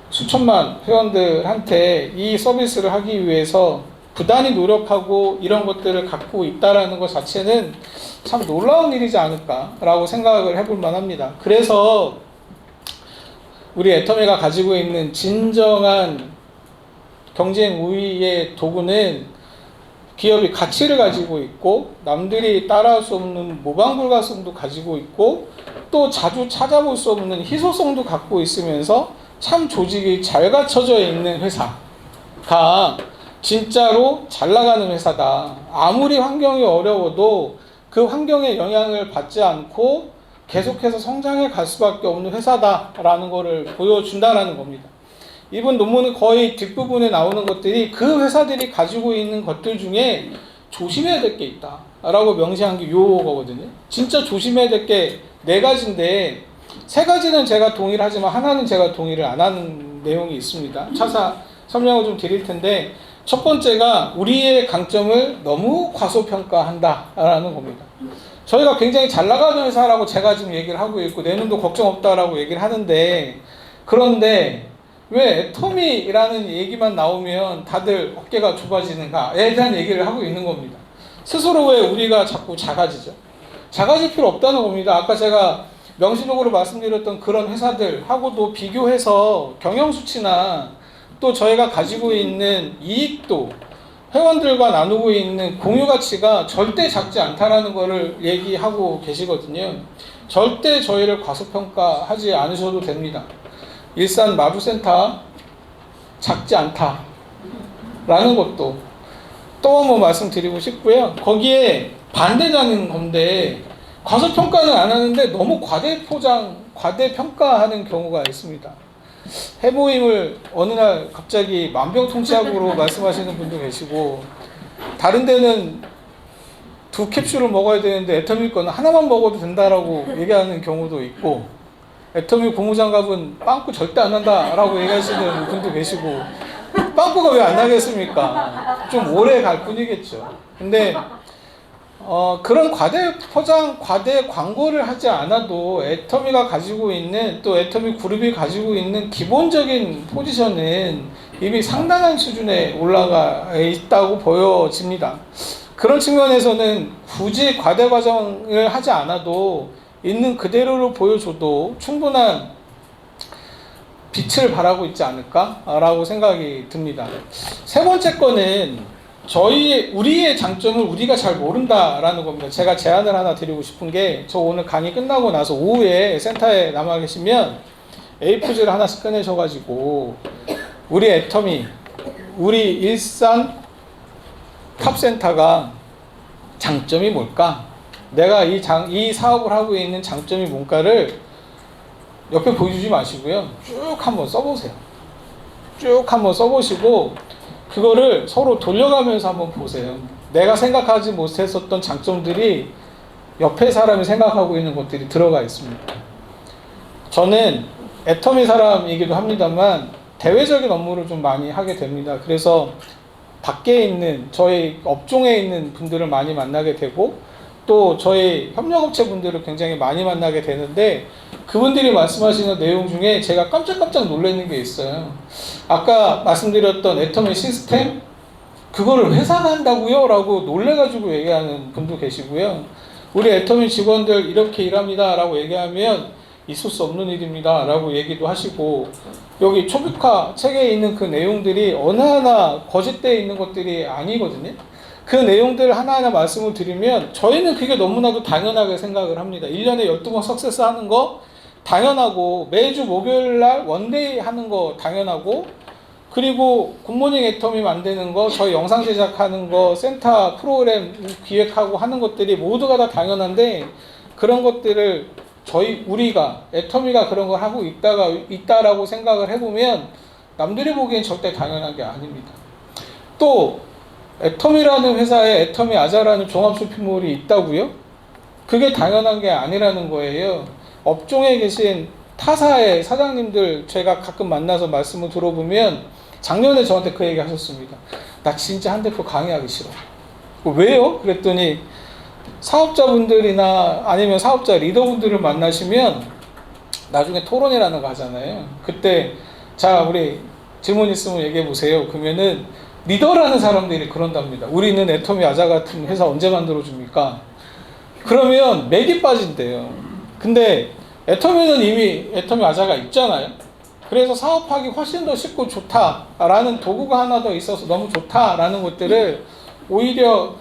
수천만 회원들한테 이 서비스를 하기 위해서 부단히 노력하고 이런 것들을 갖고 있다라는 것 자체는 참 놀라운 일이지 않을까라고 생각을 해볼 만합니다. 그래서 우리 애터미가 가지고 있는 진정한 경쟁 우위의 도구는 기업이 가치를 가지고 있고 남들이 따라할 수 없는 모방 불가성도 가지고 있고 또 자주 찾아볼 수 없는 희소성도 갖고 있으면서 참 조직이 잘 갖춰져 있는 회사가 진짜로 잘 나가는 회사다. 아무리 환경이 어려워도 그 환경의 영향을 받지 않고 계속해서 성장해 갈 수밖에 없는 회사다라는 것을 보여준다라는 겁니다. 이번 논문은 거의 뒷부분에 나오는 것들이 그 회사들이 가지고 있는 것들 중에 조심해야 될 게 있다 라고 명시한 게 요거거든요. 진짜 조심해야 될 게 4가지인데 3가지는 제가 동의를 하지만 하나는 제가 동의를 안 하는 내용이 있습니다. 차차 설명을 좀 드릴 텐데 첫 번째가 우리의 강점을 너무 과소평가한다라는 겁니다. 저희가 굉장히 잘 나가는 회사라고 제가 지금 얘기를 하고 있고 내년도 걱정 없다라고 얘기를 하는데, 그런데 왜 애터미라는 얘기만 나오면 다들 어깨가 좁아지는가에 대한 얘기를 하고 있는 겁니다. 스스로 왜 우리가 자꾸 작아지죠? 작아질 필요 없다는 겁니다. 아까 제가 명시적으로 말씀드렸던 그런 회사들하고도 비교해서 경영수치나 또 저희가 가지고 있는 이익도 회원들과 나누고 있는 공유가치가 절대 작지 않다라는 것을 얘기하고 계시거든요. 절대 저희를 과소평가하지 않으셔도 됩니다. 일산 마루센터 작지 않다라는 것도 또 한번 말씀드리고 싶고요. 거기에 반대자는 건데, 과소평가는 안 하는데 너무 과대평가하는 경우가 있습니다. 해모임을 어느 날 갑자기 만병통치약으로 말씀하시는 분도 계시고, 다른 데는 2캡슐을 먹어야 되는데 애터미 거는 하나만 먹어도 된다라고 얘기하는 경우도 있고, 애터미 고무장갑은 빵꾸 절대 안 난다라고 얘기하시는 분도 계시고, 빵꾸가 왜 안 나겠습니까? 좀 오래 갈 뿐이겠죠. 근데 그런 과대 포장, 과대 광고를 하지 않아도 애터미가 가지고 있는, 또 애터미 그룹이 가지고 있는 기본적인 포지션은 이미 상당한 수준에 올라가 있다고 보여집니다. 그런 측면에서는 굳이 과대 과정을 하지 않아도 있는 그대로를 보여줘도 충분한 빛을 발하고 있지 않을까라고 생각이 듭니다. 세 번째 거는 우리의 장점을 우리가 잘 모른다라는 겁니다. 제가 제안을 하나 드리고 싶은 게, 저 오늘 강의 끝나고 나서 오후에 센터에 남아 계시면 A4지를 하나씩 꺼내셔가지고 우리 애터미, 우리 일산 탑센터가 장점이 뭘까? 내가 이 사업을 하고 있는 장점이 뭔가를 옆에 보여주지 마시고요. 쭉 한번 써보세요. 쭉 한번 써보시고 그거를 서로 돌려가면서 한번 보세요. 내가 생각하지 못했었던 장점들이 옆에 사람이 생각하고 있는 것들이 들어가 있습니다. 저는 애터미 사람이기도 합니다만 대외적인 업무를 좀 많이 하게 됩니다. 그래서 밖에 있는 저희 업종에 있는 분들을 많이 만나게 되고, 또 저희 협력업체 분들을 굉장히 많이 만나게 되는데, 그분들이 말씀하시는 내용 중에 제가 깜짝깜짝 놀라는 게 있어요. 아까 말씀드렸던 애터미 시스템, 그거를 회사가 한다고요? 라고 놀래가지고 얘기하는 분도 계시고요. 우리 애터미 직원들 이렇게 일합니다 라고 얘기하면 있을 수 없는 일입니다 라고 얘기도 하시고, 여기 초비카 책에 있는 그 내용들이 어느 하나 거짓되어 있는 것들이 아니거든요. 그 내용들 하나하나 말씀을 드리면 저희는 그게 너무나도 당연하게 생각을 합니다. 1년에 12번 석세스 하는 거 당연하고, 매주 목요일날 원데이 하는 거 당연하고, 그리고 굿모닝 애터미 만드는 거, 저희 영상 제작하는 거, 센터 프로그램 기획하고 하는 것들이 모두가 다 당연한데, 그런 것들을 우리가 애터미가 그런 걸 하고 있다라고 생각을 해보면 남들이 보기엔 절대 당연한 게 아닙니다. 또 애터미라는 회사에 애터미 아자라는 종합 쇼핑몰이 있다고요? 그게 당연한 게 아니라는 거예요. 업종에 계신 타사의 사장님들 제가 가끔 만나서 말씀을 들어보면 작년에 저한테 그 얘기 하셨습니다. 나 진짜 한 대표 강의하기 싫어. 왜요? 그랬더니 사업자분들이나 아니면 사업자 리더분들을 만나시면 나중에 토론이라는 거 하잖아요. 그때 자, 우리 질문 있으면 얘기해 보세요. 그러면은 리더라는 사람들이 그런답니다. 우리는 애터미 아자 같은 회사 언제 만들어줍니까? 그러면 맥이 빠진대요. 근데 애터미는 이미 애터미 아자가 있잖아요. 그래서 사업하기 훨씬 더 쉽고 좋다라는 도구가 하나 더 있어서 너무 좋다라는 것들을 오히려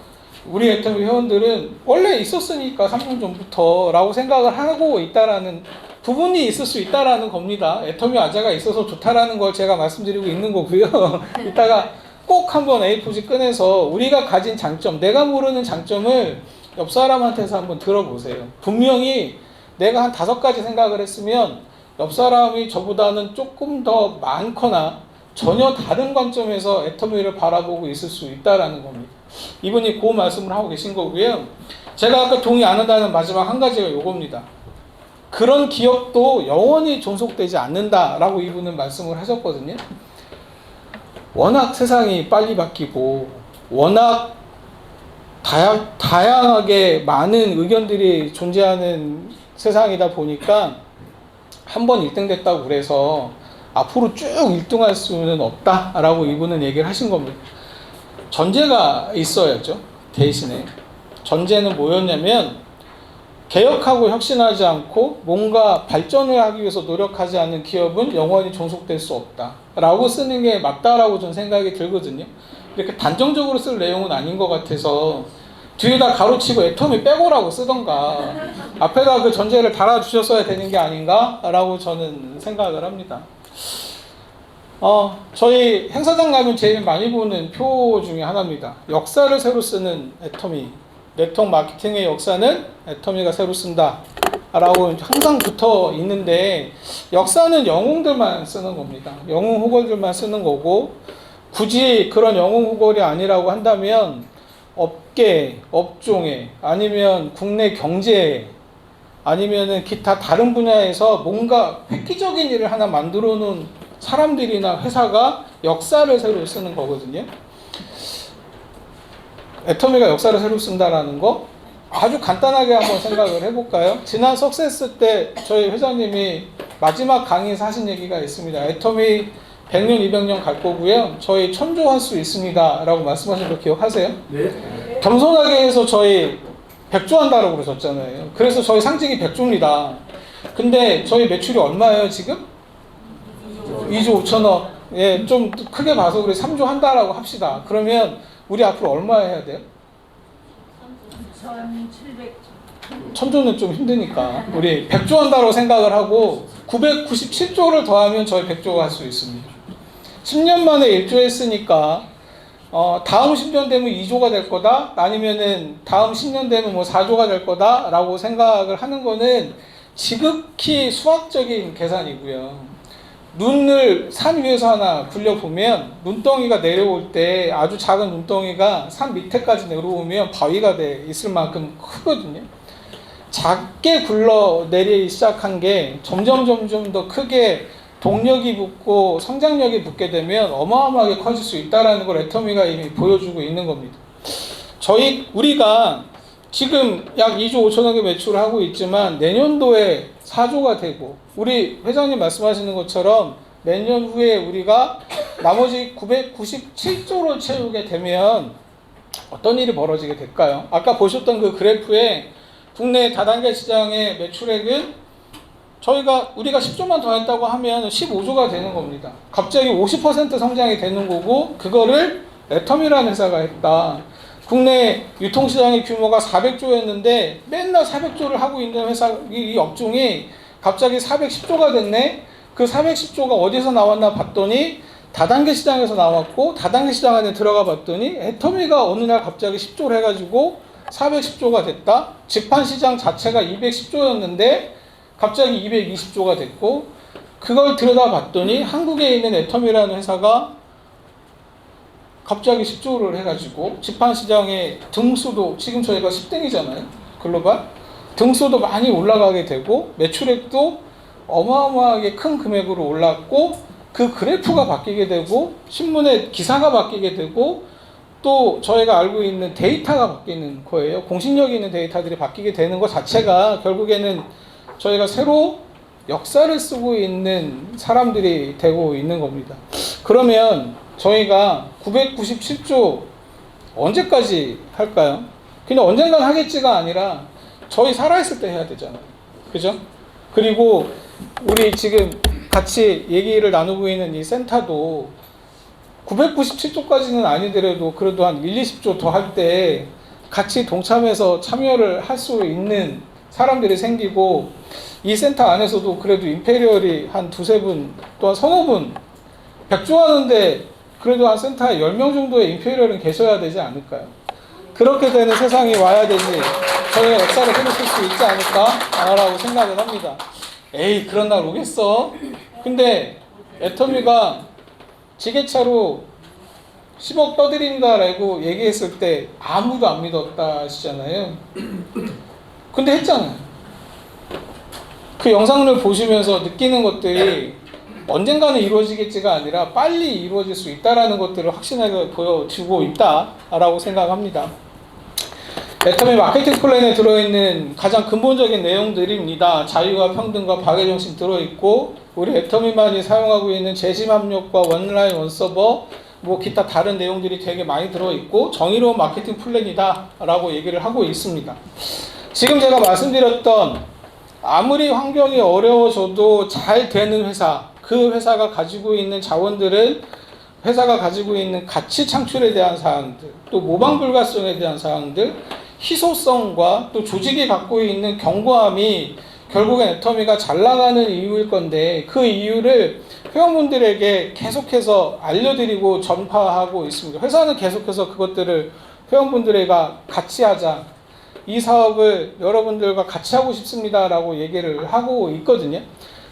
우리 애터미 회원들은 원래 있었으니까 3년 전부터 라고 생각을 하고 있다라는 부분이 있을 수 있다라는 겁니다. 애터미 아자가 있어서 좋다라는 걸 제가 말씀드리고 있는 거고요. 이따가 꼭 한번 A4지 꺼내서 우리가 가진 장점, 내가 모르는 장점을 옆 사람한테서 한번 들어보세요. 분명히 내가 한 5가지 생각을 했으면 옆 사람이 저보다는 조금 더 많거나 전혀 다른 관점에서 애터미를 바라보고 있을 수 있다라는 겁니다. 이분이 그 말씀을 하고 계신 거고요. 제가 아까 동의 안 한다는 마지막 한 가지가 요겁니다. 그런 기업도 영원히 존속되지 않는다라고 이분은 말씀을 하셨거든요. 워낙 세상이 빨리 바뀌고 워낙 다양하게 많은 의견들이 존재하는 세상이다 보니까 한 번 1등 됐다고 그래서 앞으로 쭉 1등할 수는 없다라고 이분은 얘기를 하신 겁니다. 전제가 있어야죠. 대신에 전제는 뭐였냐면 개혁하고 혁신하지 않고 뭔가 발전을 하기 위해서 노력하지 않는 기업은 영원히 존속될 수 없다라고 쓰는 게 맞다라고 저는 생각이 들거든요. 이렇게 단정적으로 쓸 내용은 아닌 것 같아서 뒤에다 가로치고 애터미 빼고라고 쓰던가 앞에다 그 전제를 달아주셨어야 되는 게 아닌가라고 저는 생각을 합니다. 저희 행사장 가면 제일 많이 보는 표 중에 하나입니다. 역사를 새로 쓰는 애터미, 네트워크 마케팅의 역사는 애터미가 새로 쓴다 라고 항상 붙어 있는데, 역사는 영웅들만 쓰는 겁니다. 영웅 후골들만 쓰는 거고, 굳이 그런 영웅 후골이 아니라고 한다면 업계, 업종에, 아니면 국내 경제에, 아니면은 기타 다른 분야에서 뭔가 획기적인 일을 하나 만들어 놓은 사람들이나 회사가 역사를 새로 쓰는 거거든요. 애터미가 역사를 새로 쓴다라는 거 아주 간단하게 한번 생각을 해볼까요? 지난 석세스 때 저희 회장님이 마지막 강의에서 하신 얘기가 있습니다. 애터미 100년, 200년 갈 거고요. 저희 천조할 수 있습니다. 라고 말씀하신 거 기억하세요? 네. 겸손하게 해서 저희 100조 한다라고 그러셨잖아요. 그래서 저희 상징이 100조입니다. 근데 저희 매출이 얼마예요, 지금? 2조 5천억. 예, 좀 크게 봐서 그래 3조 한다라고 합시다. 그러면 우리 앞으로 얼마 해야 돼요? 1000조는 좀 힘드니까 우리 100조 한다고 생각을 하고 997조를 더하면 저희 100조가 할 수 있습니다. 10년 만에 1조 했으니까 다음 10년 되면 2조가 될 거다, 아니면은 다음 10년 되면 뭐 4조가 될 거다 라고 생각을 하는 거는 지극히 수학적인 계산이고요. 눈을 산 위에서 하나 굴려보면 눈덩이가 내려올 때 아주 작은 눈덩이가 산 밑에까지 내려오면 바위가 돼 있을 만큼 크거든요. 작게 굴러 내리기 시작한 게 점점 더 크게 동력이 붙고 성장력이 붙게 되면 어마어마하게 커질 수 있다는 걸 애터미가 이미 보여주고 있는 겁니다. 우리가 지금 약 2조 5천억의 매출을 하고 있지만 내년도에 4조가 되고, 우리 회장님 말씀하시는 것처럼 몇 년 후에 우리가 나머지 997조를 채우게 되면 어떤 일이 벌어지게 될까요? 아까 보셨던 그 그래프에 국내 다단계 시장의 매출액은 우리가 10조만 더 했다고 하면 15조가 되는 겁니다. 갑자기 50% 성장이 되는 거고, 그거를 애터미라는 회사가 했다. 국내 유통시장의 규모가 400조였는데 맨날 400조를 하고 있는 회사, 이 업종이 갑자기 410조가 됐네. 그 410조가 어디서 나왔나 봤더니 다단계 시장에서 나왔고, 다단계 시장 안에 들어가 봤더니 애터미가 어느 날 갑자기 10조를 해가지고 410조가 됐다. 직판시장 자체가 210조였는데 갑자기 220조가 됐고, 그걸 들여다봤더니 한국에 있는 애터미라는 회사가 갑자기 10조를 해가지고 직판시장의 등수도, 지금 저희가 10등이잖아요. 글로벌. 등수도 많이 올라가게 되고 매출액도 어마어마하게 큰 금액으로 올랐고, 그 그래프가 바뀌게 되고 신문의 기사가 바뀌게 되고 또 저희가 알고 있는 데이터가 바뀌는 거예요. 공신력이 있는 데이터들이 바뀌게 되는 것 자체가 결국에는 저희가 새로 역사를 쓰고 있는 사람들이 되고 있는 겁니다. 그러면 저희가 997조 언제까지 할까요? 그냥 언젠간 하겠지가 아니라 저희 살아있을 때 해야 되잖아요. 그죠? 그리고 우리 지금 같이 얘기를 나누고 있는 이 센터도 997조까지는 아니더라도 그래도 한 1, 20조 더 할 때 같이 동참해서 참여를 할 수 있는 사람들이 생기고, 이 센터 안에서도 그래도 임페리얼이 한 두세 분, 또 한 서너 분, 100조 하는데 그래도 한 센터에 10명 정도의 임페리얼은 계셔야 되지 않을까요? 그렇게 되는 세상이 와야 되지, 저희가 역사를 해놓을 수 있지 않을까라고 생각을 합니다. 에이, 그런 날 오겠어? 근데 애터미가 지게차로 10억 떠드린다라고 얘기했을 때 아무도 안 믿었다 하시잖아요. 근데 했잖아요. 그 영상을 보시면서 느끼는 것들이 언젠가는 이루어지겠지가 아니라 빨리 이루어질 수 있다라는 것들을 확신하게 보여주고 있다라고 생각합니다. 애터미 마케팅 플랜에 들어있는 가장 근본적인 내용들입니다. 자유와 평등과 박애정신 들어있고, 우리 애터미만이 사용하고 있는 재심 압력과 원라인 원서버, 뭐 기타 다른 내용들이 되게 많이 들어있고 정의로운 마케팅 플랜이다 라고 얘기를 하고 있습니다. 지금 제가 말씀드렸던 아무리 환경이 어려워져도 잘 되는 회사, 그 회사가 가지고 있는 자원들은 회사가 가지고 있는 가치 창출에 대한 사항들, 또 모방 불가성에 대한 사항들, 희소성과 또 조직이 갖고 있는 견고함이 결국엔 애터미가 잘 나가는 이유일 건데, 그 이유를 회원분들에게 계속해서 알려드리고 전파하고 있습니다. 회사는 계속해서 그것들을 회원분들에게 같이 하자, 이 사업을 여러분들과 같이 하고 싶습니다 라고 얘기를 하고 있거든요.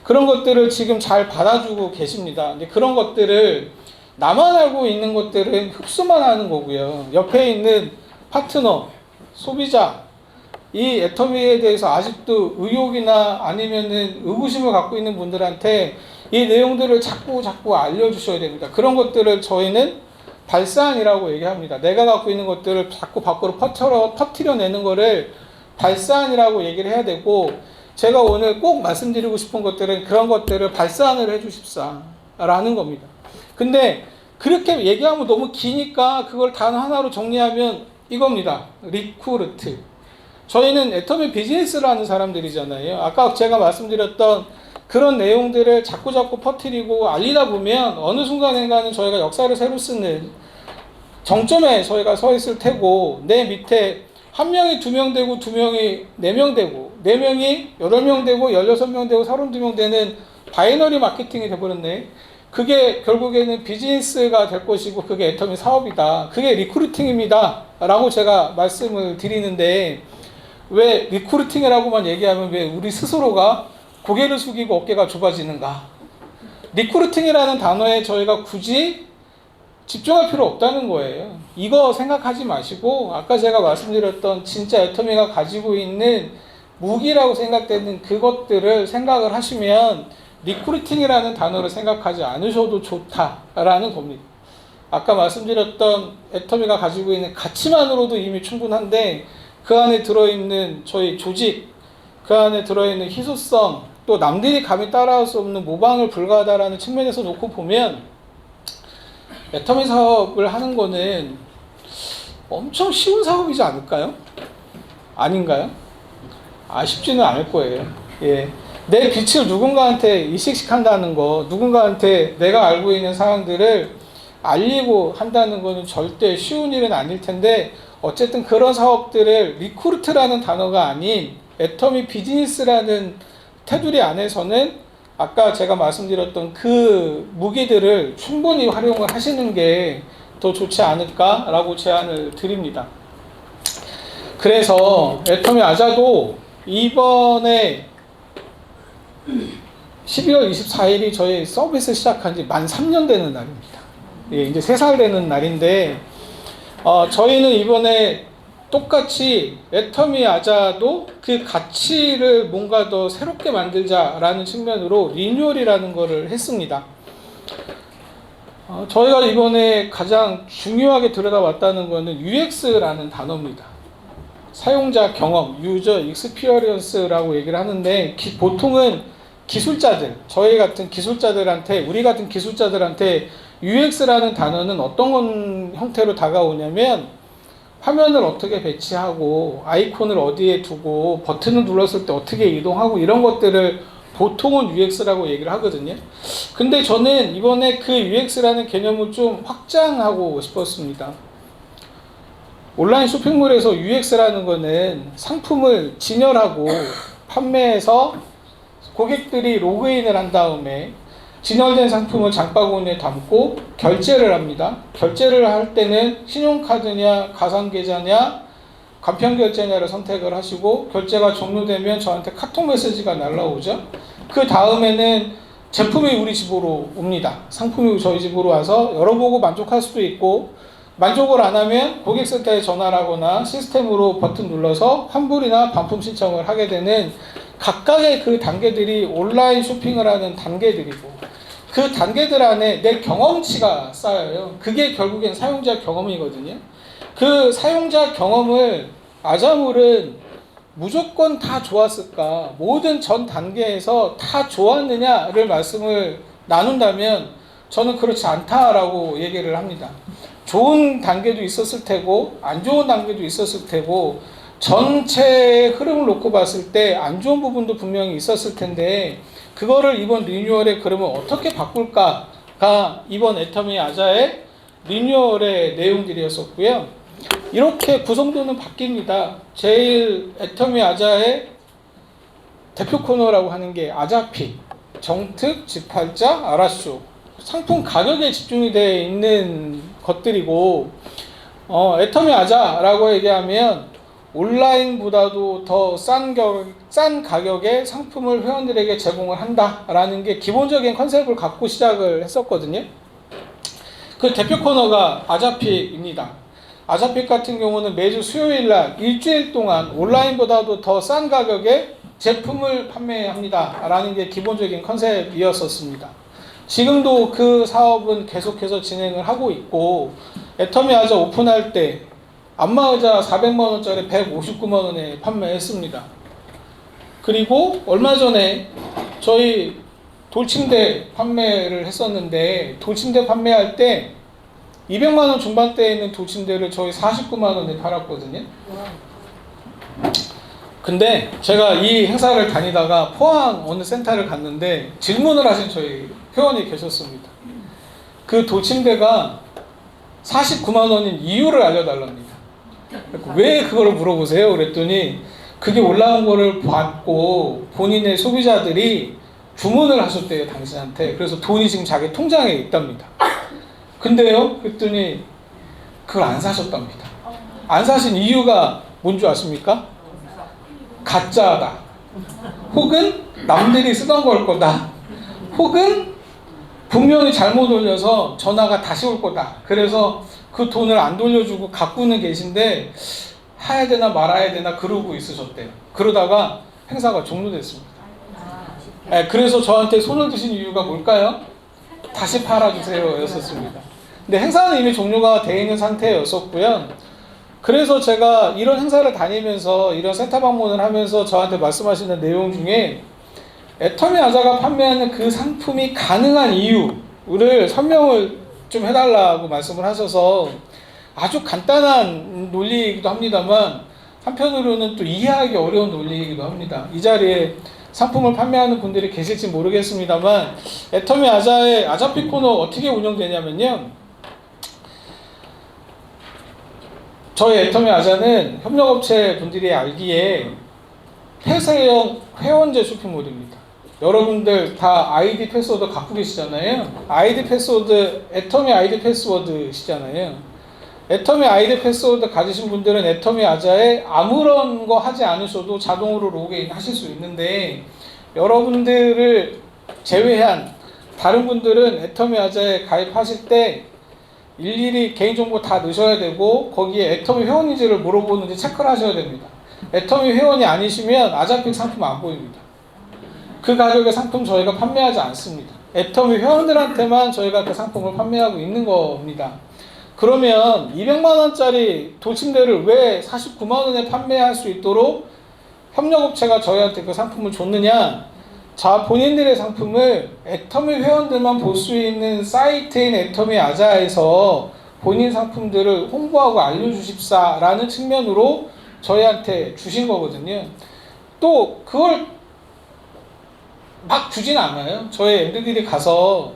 그런 것들을 지금 잘 받아주고 계십니다. 근데 그런 것들을 나만 알고 있는 것들은 흡수만 하는 거고요. 옆에 있는 파트너, 소비자, 이 애터미에 대해서 아직도 의혹이나 아니면은 의구심을 갖고 있는 분들한테 이 내용들을 자꾸 알려주셔야 됩니다. 그런 것들을 저희는 발산이라고 얘기합니다. 내가 갖고 있는 것들을 자꾸 밖으로 퍼뜨려내는 거를 발산이라고 얘기를 해야 되고, 제가 오늘 꼭 말씀드리고 싶은 것들은 그런 것들을 발산을 해주십사라는 겁니다. 근데 그렇게 얘기하면 너무 기니까 그걸 단 하나로 정리하면 이겁니다. 리크루트. 저희는 애터미 비즈니스라는 사람들이잖아요. 아까 제가 말씀드렸던 그런 내용들을 자꾸 퍼뜨리고 알리다 보면 어느 순간인가는 저희가 역사를 새로 쓰는 정점에 저희가 서 있을 테고, 내 밑에 한 명이 2명 되고 2명이 4명 되고 4명이 8명 되고 16명 되고 32명 되는 바이너리 마케팅이 돼버렸네. 그게 결국에는 비즈니스가 될 것이고 그게 애터미 사업이다. 그게 리크루팅입니다 라고 제가 말씀을 드리는데, 왜 리크루팅이라고만 얘기하면 왜 우리 스스로가 고개를 숙이고 어깨가 좁아지는가? 리크루팅이라는 단어에 저희가 굳이 집중할 필요 없다는 거예요. 이거 생각하지 마시고 아까 제가 말씀드렸던 진짜 애터미가 가지고 있는 무기라고 생각되는 그것들을 생각을 하시면 리크루팅이라는 단어를 생각하지 않으셔도 좋다라는 겁니다. 아까 말씀드렸던 애터미가 가지고 있는 가치만으로도 이미 충분한데, 그 안에 들어있는 저희 조직, 그 안에 들어있는 희소성, 또 남들이 감히 따라할 수 없는 모방을 불가하다라는 측면에서 놓고 보면 애터미 사업을 하는 거는 엄청 쉬운 사업이지 않을까요? 아닌가요? 쉽지는 않을 거예요. 예. 내 빛을 누군가한테 이식한다는 거, 누군가한테 내가 알고 있는 사항들을 알리고 한다는 거는 절대 쉬운 일은 아닐 텐데, 어쨌든 그런 사업들을 리크루트라는 단어가 아닌 애터미 비즈니스라는 테두리 안에서는 아까 제가 말씀드렸던 그 무기들을 충분히 활용을 하시는 게 더 좋지 않을까라고 제안을 드립니다. 그래서 애터미 아자도 이번에 12월 24일이 저희 서비스 시작한 지 만 3년 되는 날입니다. 예, 이제 3살 되는 날인데, 저희는 이번에 똑같이 애터미 아자도 그 가치를 뭔가 더 새롭게 만들자라는 측면으로 리뉴얼이라는 거를 했습니다. 저희가 이번에 가장 중요하게 들여다봤다는 거는 UX라는 단어입니다. 사용자 경험, 유저 익스피리언스라고 얘기를 하는데, 보통은 기술자들, 저희 같은 기술자들한테, 우리 같은 기술자들한테 UX라는 단어는 어떤 형태로 다가오냐면, 화면을 어떻게 배치하고 아이콘을 어디에 두고 버튼을 눌렀을 때 어떻게 이동하고 이런 것들을 보통은 UX라고 얘기를 하거든요. 근데 저는 이번에 그 UX라는 개념을 좀 확장하고 싶었습니다. 온라인 쇼핑몰에서 UX라는 거는 상품을 진열하고 판매해서 고객들이 로그인을 한 다음에 진열된 상품을 장바구니에 담고 결제를 합니다. 결제를 할 때는 신용카드냐 가상계좌냐 간편결제냐를 선택을 하시고, 결제가 종료되면 저한테 카톡 메시지가 날라오죠. 그 다음에는 제품이 우리 집으로 옵니다. 상품이 저희 집으로 와서 열어보고 만족할 수도 있고, 만족을 안 하면 고객센터에 전화를 하거나 시스템으로 버튼 눌러서 환불이나 반품 신청을 하게 되는 각각의 그 단계들이 온라인 쇼핑을 하는 단계들이고, 그 단계들 안에 내 경험치가 쌓여요. 그게 결국엔 사용자 경험이거든요. 그 사용자 경험을 아자몰은 무조건 다 좋았을까? 모든 전 단계에서 다 좋았느냐를 말씀을 나눈다면 저는 그렇지 않다라고 얘기를 합니다. 좋은 단계도 있었을 테고 안 좋은 단계도 있었을 테고 전체의 흐름을 놓고 봤을 때 안 좋은 부분도 분명히 있었을 텐데 그거를 이번 리뉴얼에 그러면 어떻게 바꿀까가 이번 애터미 아자의 리뉴얼의 내용들이었었고요. 이렇게 구성도는 바뀝니다. 제일 애터미 아자의 대표 코너라고 하는 게 아자픽, 정특, 집팔자, 아라쇼. 상품 가격에 집중이 되어 있는 것들이고 애터미 아자라고 얘기하면 온라인보다도 더 싼 가격에 상품을 회원들에게 제공을 한다라는 게 기본적인 컨셉을 갖고 시작을 했었거든요. 그 대표 코너가 아자픽입니다. 아자픽 같은 경우는 매주 수요일 날 일주일 동안 온라인보다도 더 싼 가격에 제품을 판매합니다 라는 게 기본적인 컨셉이었었습니다. 지금도 그 사업은 계속해서 진행을 하고 있고 애터미 아자 오픈할 때 안마의자 400만원짜리 159만원에 판매했습니다. 그리고 얼마 전에 저희 돌침대 판매를 했었는데 돌침대 판매할 때 200만원 중반대에 있는 돌침대를 저희 49만원에 팔았거든요. 근데 제가 이 행사를 다니다가 포항 어느 센터를 갔는데 질문을 하신 저희 회원이 계셨습니다. 그 돌침대가 49만원인 이유를 알려달랍니다. 왜 그걸 물어보세요? 그랬더니 그게 올라온 거를 받고 본인의 소비자들이 주문을 하셨대요, 당신한테. 그래서 돈이 지금 자기 통장에 있답니다. 근데요? 그랬더니 그걸 안 사셨답니다. 안 사신 이유가 뭔지 아십니까? 가짜다. 혹은 남들이 쓰던 걸 거다. 혹은 분명히 잘못 올려서 전화가 다시 올 거다. 그래서 그 돈을 안 돌려주고 갖고는 계신데 해야 되나 말아야 되나 그러고 있으셨대요. 그러다가 행사가 종료됐습니다. 그래서 저한테 손을 드신 이유가 뭘까요? 다시 팔아주세요 였었습니다. 근데 행사는 이미 종료가 되어 있는 상태였었고요. 그래서 제가 이런 행사를 다니면서 이런 센터 방문을 하면서 저한테 말씀하시는 내용 중에 애터미 아자가 판매하는 그 상품이 가능한 이유를 설명을 좀 해달라고 말씀을 하셔서 아주 간단한 논리이기도 합니다만 한편으로는 또 이해하기 어려운 논리이기도 합니다. 이 자리에 상품을 판매하는 분들이 계실지 모르겠습니다만 애터미 아자의 아자픽 코너 어떻게 운영되냐면요. 저희 애터미 아자는 협력업체 분들이 알기에 폐쇄형 회원제 쇼핑몰입니다. 여러분들 다 아이디 패스워드 갖고 계시잖아요. 아이디 패스워드, 애터미 아이디 패스워드시잖아요. 애터미 아이디 패스워드 가지신 분들은 애터미 아자에 아무런 거 하지 않으셔도 자동으로 로그인 하실 수 있는데 여러분들을 제외한 다른 분들은 애터미 아자에 가입하실 때 일일이 개인정보 다 넣으셔야 되고 거기에 애터미 회원인지를 물어보는지 체크를 하셔야 됩니다. 애터미 회원이 아니시면 아자픽 상품 안 보입니다. 그 가격의 상품 저희가 판매하지 않습니다. 애터미 회원들한테만 저희가 그 상품을 판매하고 있는 겁니다. 그러면 200만원짜리 돌침대를 왜 49만원에 판매할 수 있도록 협력업체가 저희한테 그 상품을 줬느냐? 자, 본인들의 상품을 애터미 회원들만 볼 수 있는 사이트인 애터미 아자에서 본인 상품들을 홍보하고 알려주십사라는 측면으로 저희한테 주신 거거든요. 또 그걸 막 주진 않아요. 저희 MD들이 가서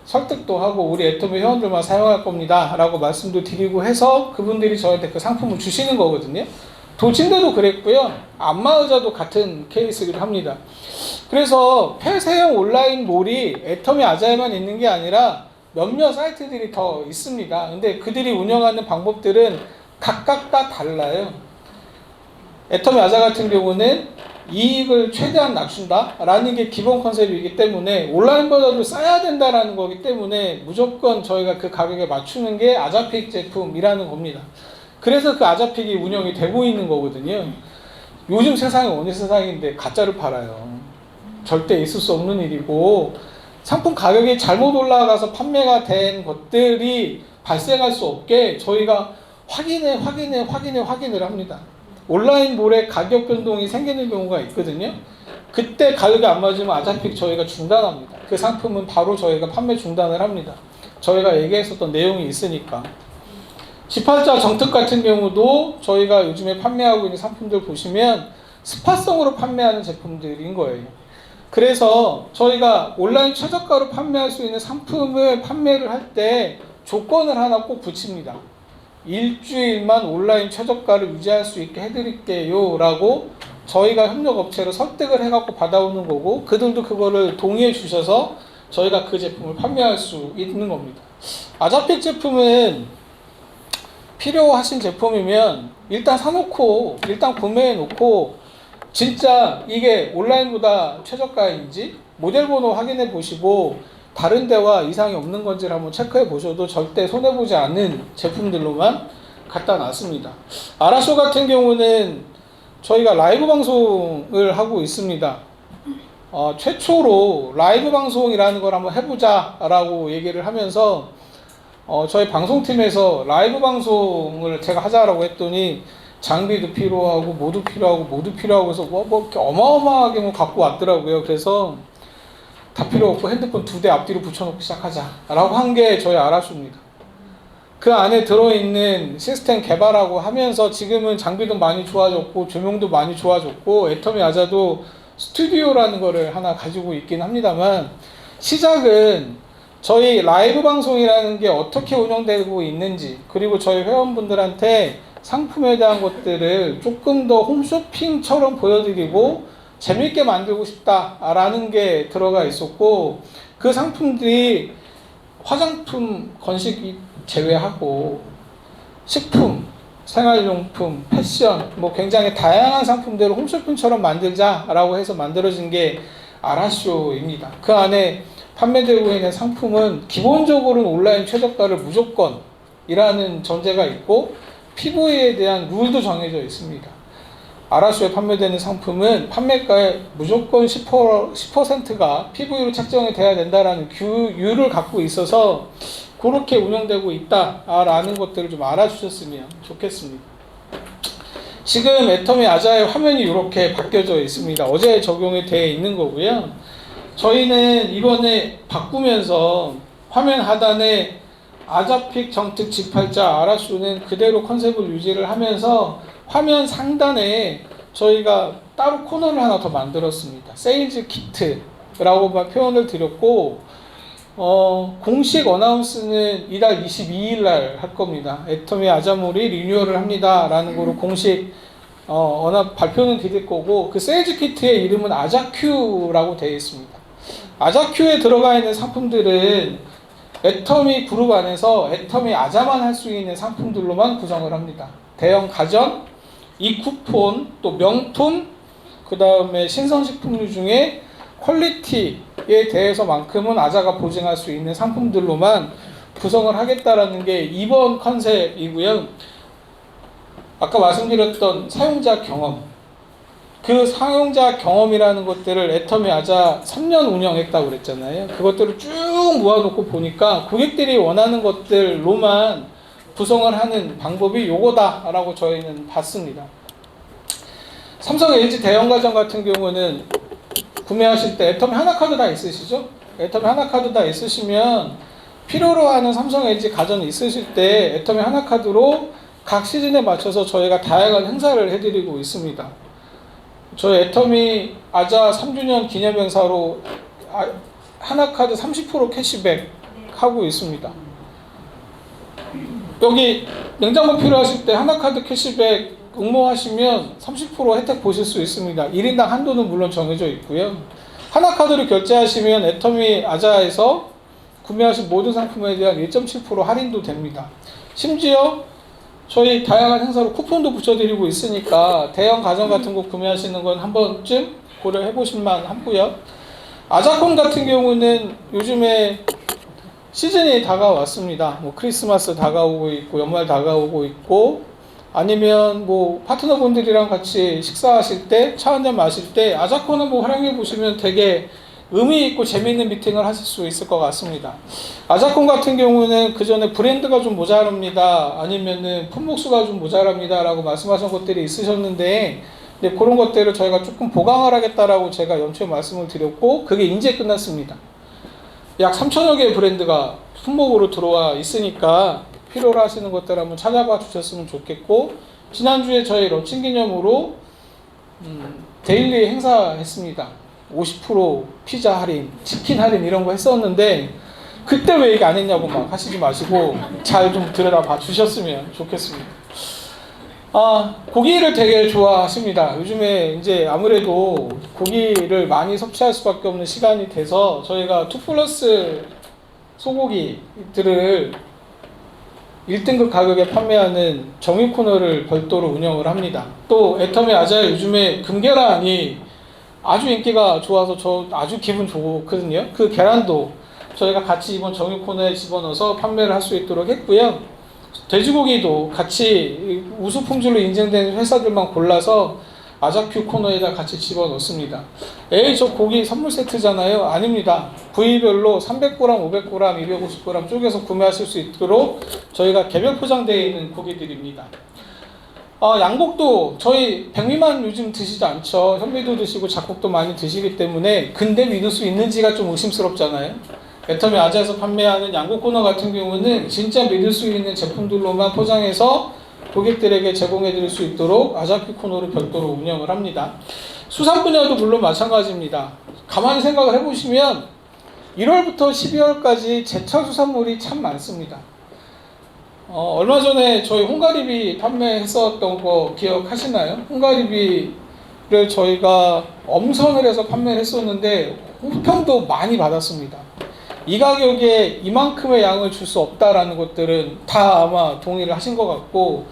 설득도 하고 우리 애터미 회원들만 사용할 겁니다 라고 말씀도 드리고 해서 그분들이 저한테 그 상품을 주시는 거거든요. 돌침대도 그랬고요. 안마의자도 같은 케이스를 합니다. 그래서 폐쇄형 온라인몰이 애터미 아자에만 있는 게 아니라 몇몇 사이트들이 더 있습니다. 근데 그들이 운영하는 방법들은 각각 다 달라요. 애터미 아자 같은 경우는 이익을 최대한 낮춘다 라는 게 기본 컨셉이기 때문에 온라인보다도 싸야 된다라는 거기 때문에 무조건 저희가 그 가격에 맞추는 게 아자픽 제품이라는 겁니다. 그래서 그 아자픽이 운영이 되고 있는 거거든요. 요즘 세상이 어느 세상인데 가짜를 팔아요. 절대 있을 수 없는 일이고 상품 가격이 잘못 올라가서 판매가 된 것들이 발생할 수 없게 저희가 확인을 합니다. 온라인몰에 가격 변동이 생기는 경우가 있거든요. 그때 가격이 안 맞으면 아자픽 저희가 중단합니다. 그 상품은 바로 저희가 판매 중단을 합니다. 저희가 얘기했었던 내용이 있으니까. G8자 정특 같은 경우도 저희가 요즘에 판매하고 있는 상품들 보시면 스파성으로 판매하는 제품들인 거예요. 그래서 저희가 온라인 최저가로 판매할 수 있는 상품을 판매를 할 때 조건을 하나 꼭 붙입니다. 일주일만 온라인 최저가를 유지할 수 있게 해드릴게요 라고 저희가 협력업체로 설득을 해갖고 받아오는 거고, 그들도 그거를 동의해 주셔서 저희가 그 제품을 판매할 수 있는 겁니다. 아자픽 제품은 필요하신 제품이면 일단 사놓고 일단 구매해 놓고 진짜 이게 온라인보다 최저가인지 모델 번호 확인해 보시고 다른 데와 이상이 없는 건지를 한번 체크해 보셔도 절대 손해보지 않는 제품들로만 갖다 놨습니다. 아라쇼 같은 경우는 저희가 라이브 방송을 하고 있습니다. 최초로 라이브 방송이라는 걸 한번 해보자 라고 얘기를 하면서 저희 방송팀에서 라이브 방송을 제가 하자라고 했더니 장비도 필요하고 모두 필요하고 해서 뭐 이렇게 어마어마하게 갖고 왔더라고요. 그래서 다 필요 없고 핸드폰 2대 앞뒤로 붙여놓고 시작하자 라고 한 게 저희 아라쇼입니다. 그 안에 들어있는 시스템 개발하고 하면서 지금은 장비도 많이 좋아졌고 조명도 많이 좋아졌고 애터미 아자도 스튜디오라는 거를 하나 가지고 있긴 합니다만, 시작은 저희 라이브 방송이라는 게 어떻게 운영되고 있는지, 그리고 저희 회원분들한테 상품에 대한 것들을 조금 더 홈쇼핑처럼 보여드리고 재밌게 만들고 싶다라는 게 들어가 있었고, 그 상품들이 화장품, 건식 제외하고 식품, 생활용품, 패션, 뭐 굉장히 다양한 상품들을 홈쇼핑처럼 만들자라고 해서 만들어진 게 아라쇼입니다. 그 안에 판매되고 있는 상품은 기본적으로는 온라인 최저가를 무조건이라는 전제가 있고 PV에 대한 룰도 정해져 있습니다. 아라쇼에 판매되는 상품은 판매가의 무조건 10%가 PV로 책정이 돼야 된다라는 규율을 갖고 있어서 그렇게 운영되고 있다라는 것들을 좀 알아주셨으면 좋겠습니다. 지금 애터미 아자의 화면이 이렇게 바뀌어져 있습니다. 어제 적용이 되어 있는 거고요. 저희는 이번에 바꾸면서 화면 하단에 아자픽 정특 G8자 아라쇼는 그대로 컨셉을 유지를 하면서 화면 상단에 저희가 따로 코너를 하나 더 만들었습니다. 세일즈 키트라고 표현을 드렸고, 공식 어나운스는 이달 22일 날 할 겁니다. 애터미 아자몰이 리뉴얼을 합니다 라는 거로 공식 발표는 드릴 거고, 그 세일즈 키트의 이름은 아자큐라고 되어 있습니다. 아자큐에 들어가 있는 상품들은 애터미 그룹 안에서 애터미 아자만 할 수 있는 상품들로만 구성을 합니다. 대형 가전, 이쿠폰, 또 명품, 그 다음에 신선식품류 중에 퀄리티에 대해서만큼은 아자가 보증할 수 있는 상품들로만 구성을 하겠다라는 게 이번 컨셉이고요. 아까 말씀드렸던 사용자 경험, 그 사용자 경험이라는 것들을 애터미 아자 3년 운영했다고 그랬잖아요. 그것들을 쭉 모아놓고 보니까 고객들이 원하는 것들로만 구성을 하는 방법이 요거다라고 저희는 봤습니다. 삼성, LG 대형가전 같은 경우는 구매하실 때 애터미 하나카드 다 있으시죠? 애터미 하나카드 다 있으시면 필요로 하는 삼성, LG 가전이 있으실 때 애터미 하나카드로 각 시즌에 맞춰서 저희가 다양한 행사를 해드리고 있습니다. 저희 애터미 아자 3주년 기념 행사로 하나카드 30% 캐시백 하고 있습니다. 여기 냉장고 필요하실 때 하나카드 캐시백 응모하시면 30% 혜택 보실 수 있습니다. 1인당 한도는 물론 정해져 있고요. 하나카드로 결제하시면 애터미 아자에서 구매하신 모든 상품에 대한 1.7% 할인도 됩니다. 심지어 저희 다양한 행사로 쿠폰도 붙여드리고 있으니까 대형 가전 같은 거 구매하시는 건 한 번쯤 고려해 보실만 하고요. 아자콘 같은 경우는 요즘에 시즌이 다가왔습니다. 뭐 크리스마스 다가오고 있고 연말 다가오고 있고, 아니면 뭐 파트너분들이랑 같이 식사하실 때 차 한잔 마실 때 아자콘 한번 활용해 보시면 되게 의미 있고 재미있는 미팅을 하실 수 있을 것 같습니다. 아자콘 같은 경우는 그 전에 브랜드가 좀 모자랍니다. 아니면은 품목수가 좀 모자랍니다. 라고 말씀하신 것들이 있으셨는데, 그런 것들을 저희가 조금 보강을 하겠다라고 제가 연초에 말씀을 드렸고, 그게 이제 끝났습니다. 약 3천여 개의 브랜드가 품목으로 들어와 있으니까 필요로 하시는 것들 한번 찾아봐 주셨으면 좋겠고, 지난주에 저희 런칭 기념으로 데일리 행사했습니다. 50% 피자 할인, 치킨 할인 이런 거 했었는데 그때 왜 얘기 안 했냐고 막 하시지 마시고 잘 좀 들여다봐 주셨으면 좋겠습니다. 고기를 되게 좋아하십니다. 요즘에 이제 아무래도 고기를 많이 섭취할 수밖에 없는 시간이 돼서 저희가 2플러스 소고기들을 1등급 가격에 판매하는 정육 코너를 별도로 운영을 합니다. 또 애터미 아자의 요즘에 금계란이 아주 인기가 좋아서 저 아주 기분 좋거든요. 그 계란도 저희가 같이 이번 정육 코너에 집어넣어서 판매를 할 수 있도록 했고요. 돼지고기도 같이 우수 품질로 인증된 회사들만 골라서 아자큐 코너에다 같이 집어넣습니다. 에이, 저 고기 선물 세트잖아요. 아닙니다. 부위별로 300g, 500g, 250g 쪼개서 구매하실 수 있도록 저희가 개별 포장되어 있는 고기들입니다. 양곡도 저희 백미만 요즘 드시지 않죠. 현미도 드시고 잡곡도 많이 드시기 때문에 근데 믿을 수 있는지가 좀 의심스럽잖아요. 애터미 아자에서 판매하는 양곡 코너 같은 경우는 진짜 믿을 수 있는 제품들로만 포장해서 고객들에게 제공해 드릴 수 있도록 아자큐 코너를 별도로 운영을 합니다. 수산 분야도 물론 마찬가지입니다. 가만히 생각을 해보시면 1월부터 12월까지 제철 수산물이 참 많습니다. 얼마 전에 저희 홍가리비 판매했었던 거 기억하시나요? 홍가리비를 저희가 엄선을 해서 판매를 했었는데 호평도 많이 받았습니다. 이 가격에 이만큼의 양을 줄 수 없다라는 것들은 다 아마 동의를 하신 것 같고,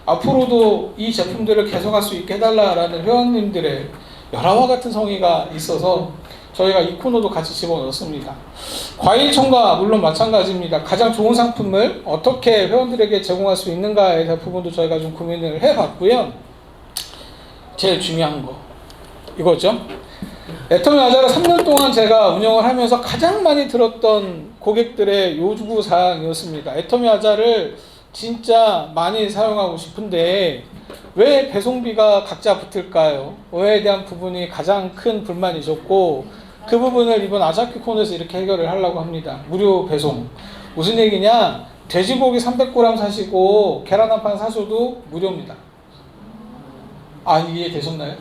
앞으로도 이 제품들을 계속할 수 있게 해달라라는 회원님들의 열화와 같은 성의가 있어서 저희가 이 코너도 같이 집어넣습니다. 과일 첨가 물론 마찬가지입니다. 가장 좋은 상품을 어떻게 회원들에게 제공할 수 있는가에 대한 부분도 저희가 좀 고민을 해봤고요. 제일 중요한 거 이거죠. 애터미 아자를 3년 동안 제가 운영을 하면서 가장 많이 들었던 고객들의 요구사항이었습니다. 애터미 아자를 진짜 많이 사용하고 싶은데 왜 배송비가 각자 붙을까요? 왜 대한 부분이 가장 큰 불만이셨고, 그 부분을 이번 아자큐 코너에서 이렇게 해결을 하려고 합니다. 무료 배송. 무슨 얘기냐? 돼지고기 300g 사시고 계란 한 판 사셔도 무료입니다. 이해되셨나요?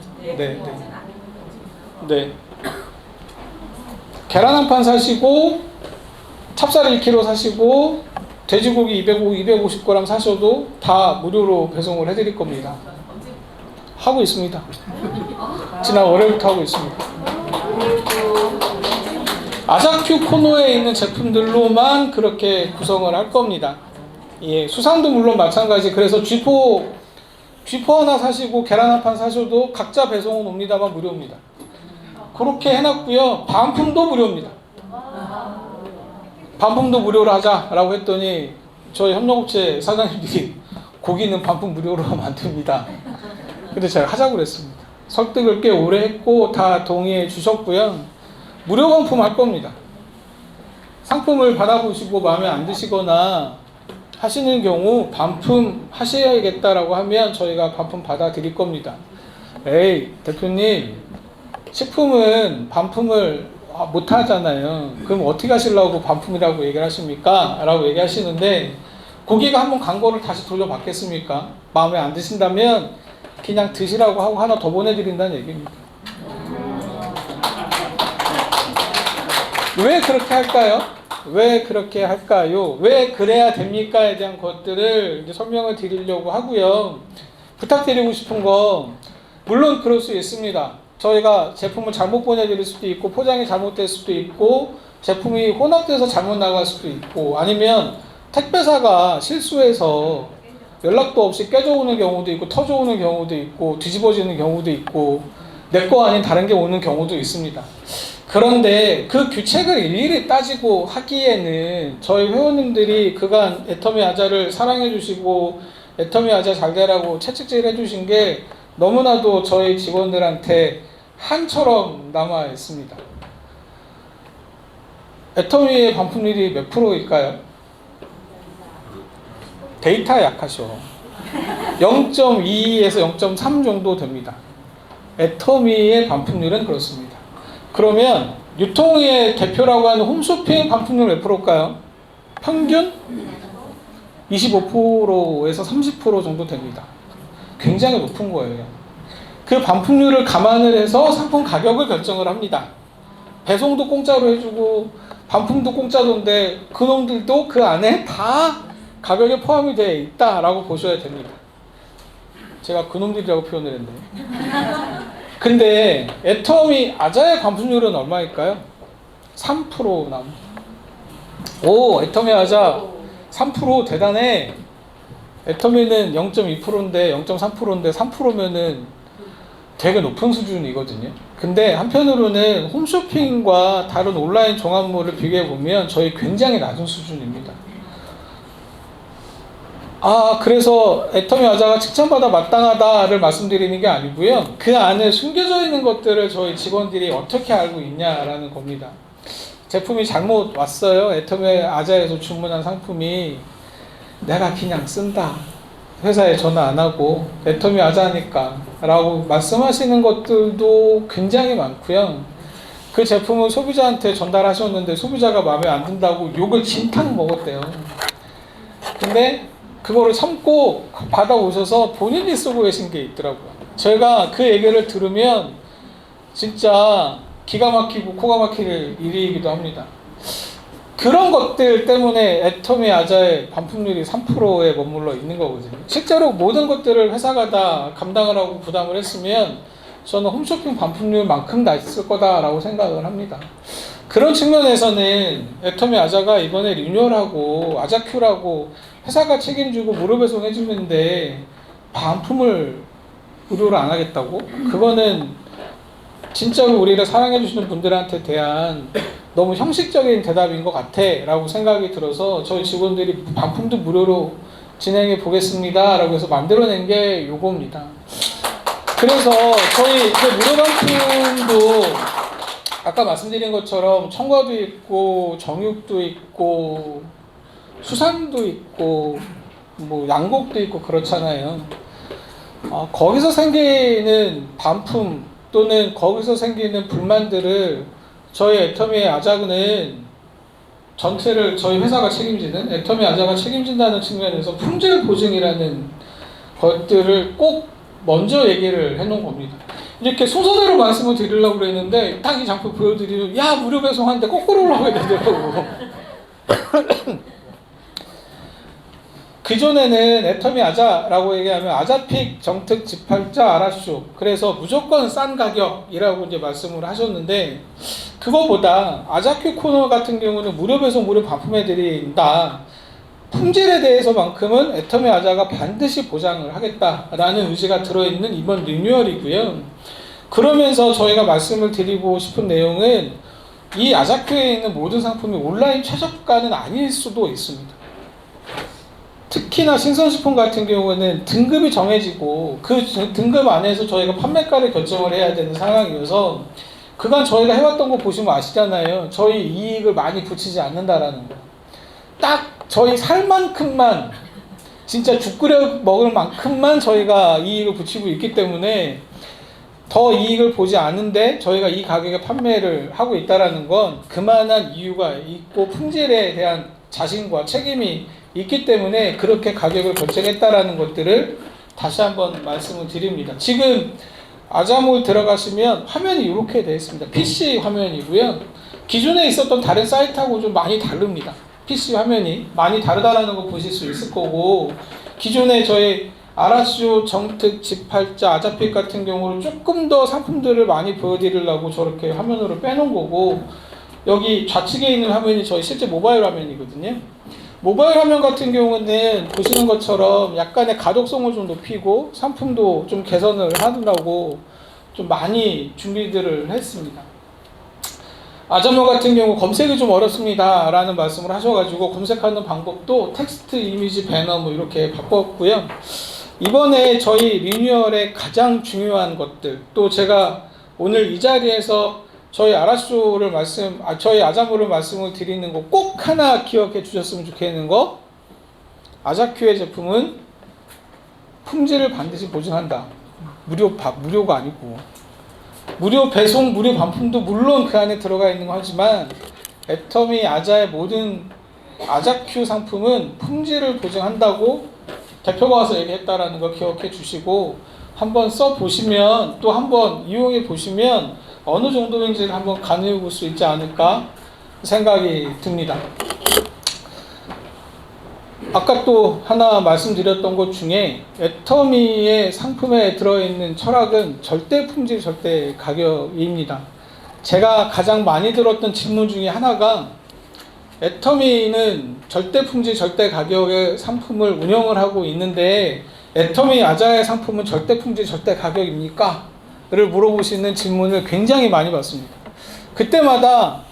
네. 계란 한 판 사시고 찹쌀 1kg 사시고 돼지고기 250g 사셔도 다 무료로 배송을 해드릴 겁니다. 하고 있습니다. 지난 월요일부터 하고 있습니다. 아자큐 코너에 있는 제품들로만 그렇게 구성을 할 겁니다. 예, 수산도 물론 마찬가지. 그래서 쥐포 하나 사시고 계란 한 판 사셔도 각자 배송은 옵니다만 무료입니다. 그렇게 해놨고요. 반품도 무료입니다. 반품도 무료로 하자라고 했더니 저희 협력업체 사장님들이 고기는 반품 무료로 하면 안 됩니다. 근데 제가 하자고 그랬습니다. 설득을 꽤 오래 했고 다 동의해 주셨고요. 무료 반품 할 겁니다. 상품을 받아보시고 마음에 안 드시거나 하시는 경우 반품 하셔야겠다라고 하면 저희가 반품 받아 드릴 겁니다. 에이, 대표님, 식품은 반품을 못 하잖아요. 그럼 어떻게 하시려고 반품이라고 얘기를 하십니까? 라고 얘기하시는데, 고기가 한번 간 거를 다시 돌려받겠습니까? 마음에 안 드신다면 그냥 드시라고 하고 하나 더 보내드린다는 얘기입니다. 왜 그렇게 할까요? 왜 그렇게 할까요? 왜 그래야 됩니까에 대한 것들을 이제 설명을 드리려고 하고요. 부탁드리고 싶은 거, 물론 그럴 수 있습니다. 저희가 제품을 잘못 보내드릴 수도 있고, 포장이 잘못될 수도 있고, 제품이 혼합돼서 잘못 나갈 수도 있고, 아니면 택배사가 실수해서 연락도 없이 깨져오는 경우도 있고, 터져오는 경우도 있고, 뒤집어지는 경우도 있고, 내 거 아닌 다른 게 오는 경우도 있습니다. 그런데 그 규칙을 일일이 따지고 하기에는 저희 회원님들이 그간 애터미 아자를 사랑해 주시고 애터미 아자 잘 되라고 채찍질 해주신 게 너무나도 저희 직원들한테 한처럼 남아 있습니다. 애터미의 반품률이 몇 프로일까요? 데이터 약하셔. 0.2에서 0.3 정도 됩니다. 애터미의 반품률은 그렇습니다. 그러면 유통의 대표라고 하는 홈쇼핑 반품률 몇 프로일까요? 평균 25%에서 30% 정도 됩니다. 굉장히 높은 거예요. 그 반품률을 감안을 해서 상품 가격을 결정을 합니다. 배송도 공짜로 해주고 반품도 공짜던데 그놈들도 그 안에 다 가격에 포함이 되어 있다라고 보셔야 됩니다. 제가 그놈들이라고 표현을 했네요. 근데 애터미 아자의 반품률은 얼마일까요? 3% 나옵니다. 오, 애터미 아자 3% 대단해. 애터미는 0.2%인데 0.3%인데 3%면은 되게 높은 수준이거든요. 근데 한편으로는 홈쇼핑과 다른 온라인 종합물을 비교해 보면 저희 굉장히 낮은 수준입니다. 그래서 애터미 아자가 칭찬받아 마땅하다를 말씀드리는 게 아니고요. 그 안에 숨겨져 있는 것들을 저희 직원들이 어떻게 알고 있냐라는 겁니다. 제품이 잘못 왔어요. 애터미 아자에서 주문한 상품이 내가 그냥 쓴다. 회사에 전화 안 하고 애터미 아자니까 라고 말씀하시는 것들도 굉장히 많고요. 그 제품을 소비자한테 전달하셨는데 소비자가 마음에 안 든다고 욕을 진탕 먹었대요. 근데 그거를 참고 받아오셔서 본인이 쓰고 계신 게 있더라고요. 제가 그 얘기를 들으면 진짜 기가 막히고 코가 막힐 일이기도 합니다. 그런 것들 때문에 애터미 아자의 반품률이 3%에 머물러 있는 거거든요. 실제로 모든 것들을 회사가 다 감당을 하고 부담을 했으면 저는 홈쇼핑 반품률만큼 났을 거다라고 생각을 합니다. 그런 측면에서는 애터미 아자가 이번에 리뉴얼하고 아자큐라고 회사가 책임지고 무료 배송해주는데 반품을 무료로 안 하겠다고? 그거는 진짜로 우리를 사랑해주시는 분들한테 대한 너무 형식적인 대답인 것 같아 라고 생각이 들어서 저희 직원들이 반품도 무료로 진행해 보겠습니다 라고 해서 만들어낸 게 요겁니다. 그래서 저희 무료 반품도 아까 말씀드린 것처럼 청과도 있고 정육도 있고 수산도 있고 뭐 양곡도 있고 그렇잖아요. 거기서 생기는 반품 또는 거기서 생기는 불만들을 저희 애터미 아자는 전체를 저희 회사가 책임지는 애터미 아자가 책임진다는 측면에서 품질 보증이라는 것들을 꼭 먼저 얘기를 해놓은 겁니다. 이렇게 순서대로 말씀을 드리려고 그랬는데 딱 이 장표 보여드리면 야 무료 배송하는데 거꾸로 올라가게 되더라고. 그전에는 애터미 아자라고 얘기하면 아자픽, 정특, 지팔자, 아라쇼 그래서 무조건 싼 가격이라고 이제 말씀을 하셨는데 그거보다 아자큐 코너 같은 경우는 무료 배송, 무료 반품해드린다. 품질에 대해서만큼은 애터미 아자가 반드시 보장을 하겠다라는 의지가 들어있는 이번 리뉴얼이고요. 그러면서 저희가 말씀을 드리고 싶은 내용은 이 아자큐에 있는 모든 상품이 온라인 최저가는 아닐 수도 있습니다. 특히나 신선식품 같은 경우는 등급이 정해지고 그 등급 안에서 저희가 판매가를 결정을 해야 되는 상황이어서 그간 저희가 해왔던 거 보시면 아시잖아요. 저희 이익을 많이 붙이지 않는다라는 거. 딱 저희 살 만큼만 진짜 죽 끓여 먹을 만큼만 저희가 이익을 붙이고 있기 때문에 더 이익을 보지 않은데 저희가 이 가격에 판매를 하고 있다라는 건 그만한 이유가 있고 품질에 대한 자신과 책임이 있기 때문에 그렇게 가격을 결정했다라는 것들을 다시 한번 말씀을 드립니다. 지금 아자몰 들어가시면 화면이 이렇게 되어 있습니다. PC 화면이고요. 기존에 있었던 다른 사이트하고 좀 많이 다릅니다. PC 화면이 많이 다르다라는 거 보실 수 있을 거고 기존에 저희 아라쇼, 정특, 지팔자, 아자픽 같은 경우는 조금 더 상품들을 많이 보여드리려고 저렇게 화면으로 빼놓은 거고 여기 좌측에 있는 화면이 저희 실제 모바일 화면이거든요. 모바일 화면 같은 경우는 보시는 것처럼 약간의 가독성을 좀 높이고 상품도 좀 개선을 하느라고 좀 많이 준비들을 했습니다. 아자몰 같은 경우 검색이 좀 어렵습니다 라는 말씀을 하셔가지고 검색하는 방법도 텍스트, 이미지, 배너 뭐 이렇게 바꿨고요. 이번에 저희 리뉴얼의 가장 중요한 것들 또 제가 오늘 이 자리에서 저희 아자모를 말씀을 드리는 거 꼭 하나 기억해 주셨으면 좋겠는 거, 아자큐의 제품은 품질을 반드시 보증한다. 무료가 아니고, 무료 배송, 무료 반품도 물론 그 안에 들어가 있는 거 하지만, 애터미 아자의 모든 아자큐 상품은 품질을 보증한다고 대표가 와서 얘기했다라는 거 기억해 주시고, 한번 써보시면, 또 한번 이용해 보시면 어느 정도인지를 한번 가늠해 볼 수 있지 않을까 생각이 듭니다. 아까 또 하나 말씀드렸던 것 중에 애터미의 상품에 들어있는 철학은 절대 품질, 절대 가격입니다. 제가 가장 많이 들었던 질문 중에 하나가, 애터미는 절대 품질, 절대 가격의 상품을 운영을 하고 있는데 애터미 아자의 상품은 절대 품질, 절대 가격입니까? 를 물어보시는 질문을 굉장히 많이 받습니다. 그때마다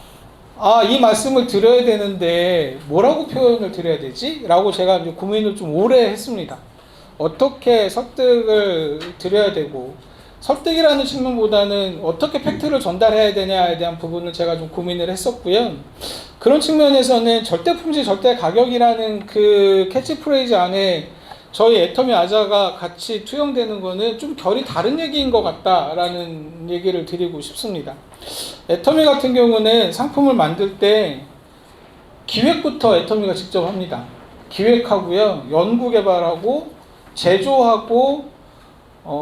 이 말씀을 드려야 되는데 뭐라고 표현을 드려야 되지? 라고 제가 이제 고민을 좀 오래 했습니다. 어떻게 설득을 드려야 되고, 설득이라는 측면보다는 어떻게 팩트를 전달해야 되냐에 대한 부분을 제가 좀 고민을 했었고요. 그런 측면에서는 절대 품질, 절대 가격이라는 그 캐치프레이즈 안에 저희 애터미 아자가 같이 투영되는 거는 좀 결이 다른 얘기인 것 같다라는 얘기를 드리고 싶습니다. 애터미 같은 경우는 상품을 만들 때 기획부터 애터미가 직접 합니다. 기획하고요, 연구 개발하고, 제조하고,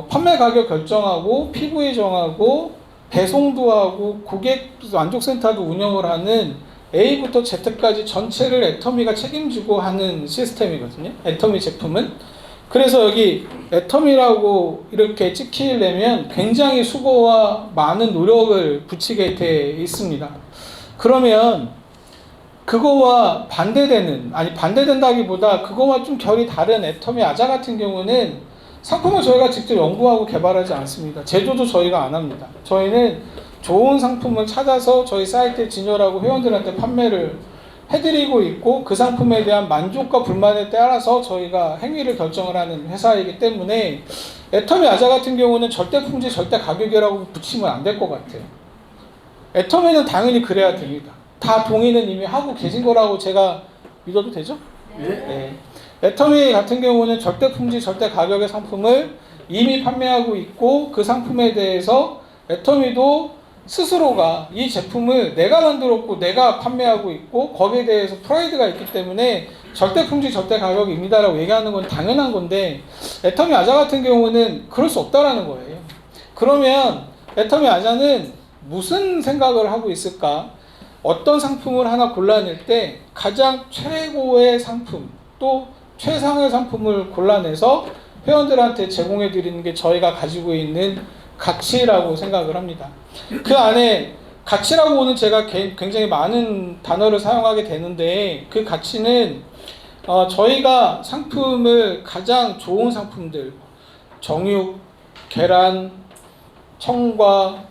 판매 가격 결정하고, PV 정하고, 배송도 하고, 고객 만족센터도 운영을 하는 A부터 Z까지 전체를 애터미가 책임지고 하는 시스템이거든요. 애터미 제품은. 그래서 여기 애터미라고 이렇게 찍히려면 굉장히 수고와 많은 노력을 붙이게 돼 있습니다. 그러면 그거와 반대된다기보다 그거와 좀 결이 다른 애터미 아자 같은 경우는 상품을 저희가 직접 연구하고 개발하지 않습니다. 제조도 저희가 안 합니다. 저희는 좋은 상품을 찾아서 저희 사이트에 진열하고 회원들한테 판매를 해드리고 있고, 그 상품에 대한 만족과 불만에 따라서 저희가 행위를 결정을 하는 회사이기 때문에 애터미 아자 같은 경우는 절대 품질, 절대 가격이라고 붙이면 안 될 것 같아요. 애터미는 당연히 그래야 됩니다. 다 동의는 이미 하고 계신 거라고 제가 믿어도 되죠? 네. 애터미 같은 경우는 절대 품질, 절대 가격의 상품을 이미 판매하고 있고, 그 상품에 대해서 애터미도 스스로가 이 제품을 내가 만들었고 내가 판매하고 있고 거기에 대해서 프라이드가 있기 때문에 절대 품질, 절대 가격입니다 라고 얘기하는 건 당연한 건데, 애터미 아자 같은 경우는 그럴 수 없다라는 거예요. 그러면 애터미 아자는 무슨 생각을 하고 있을까? 어떤 상품을 하나 골라낼 때 가장 최고의 상품, 또 최상의 상품을 골라내서 회원들한테 제공해 드리는 게 저희가 가지고 있는 가치라고 생각을 합니다. 그 안에 가치라고는 제가 굉장히 많은 단어를 사용하게 되는데, 그 가치는 저희가 상품을 가장 좋은 상품들, 정육, 계란, 청과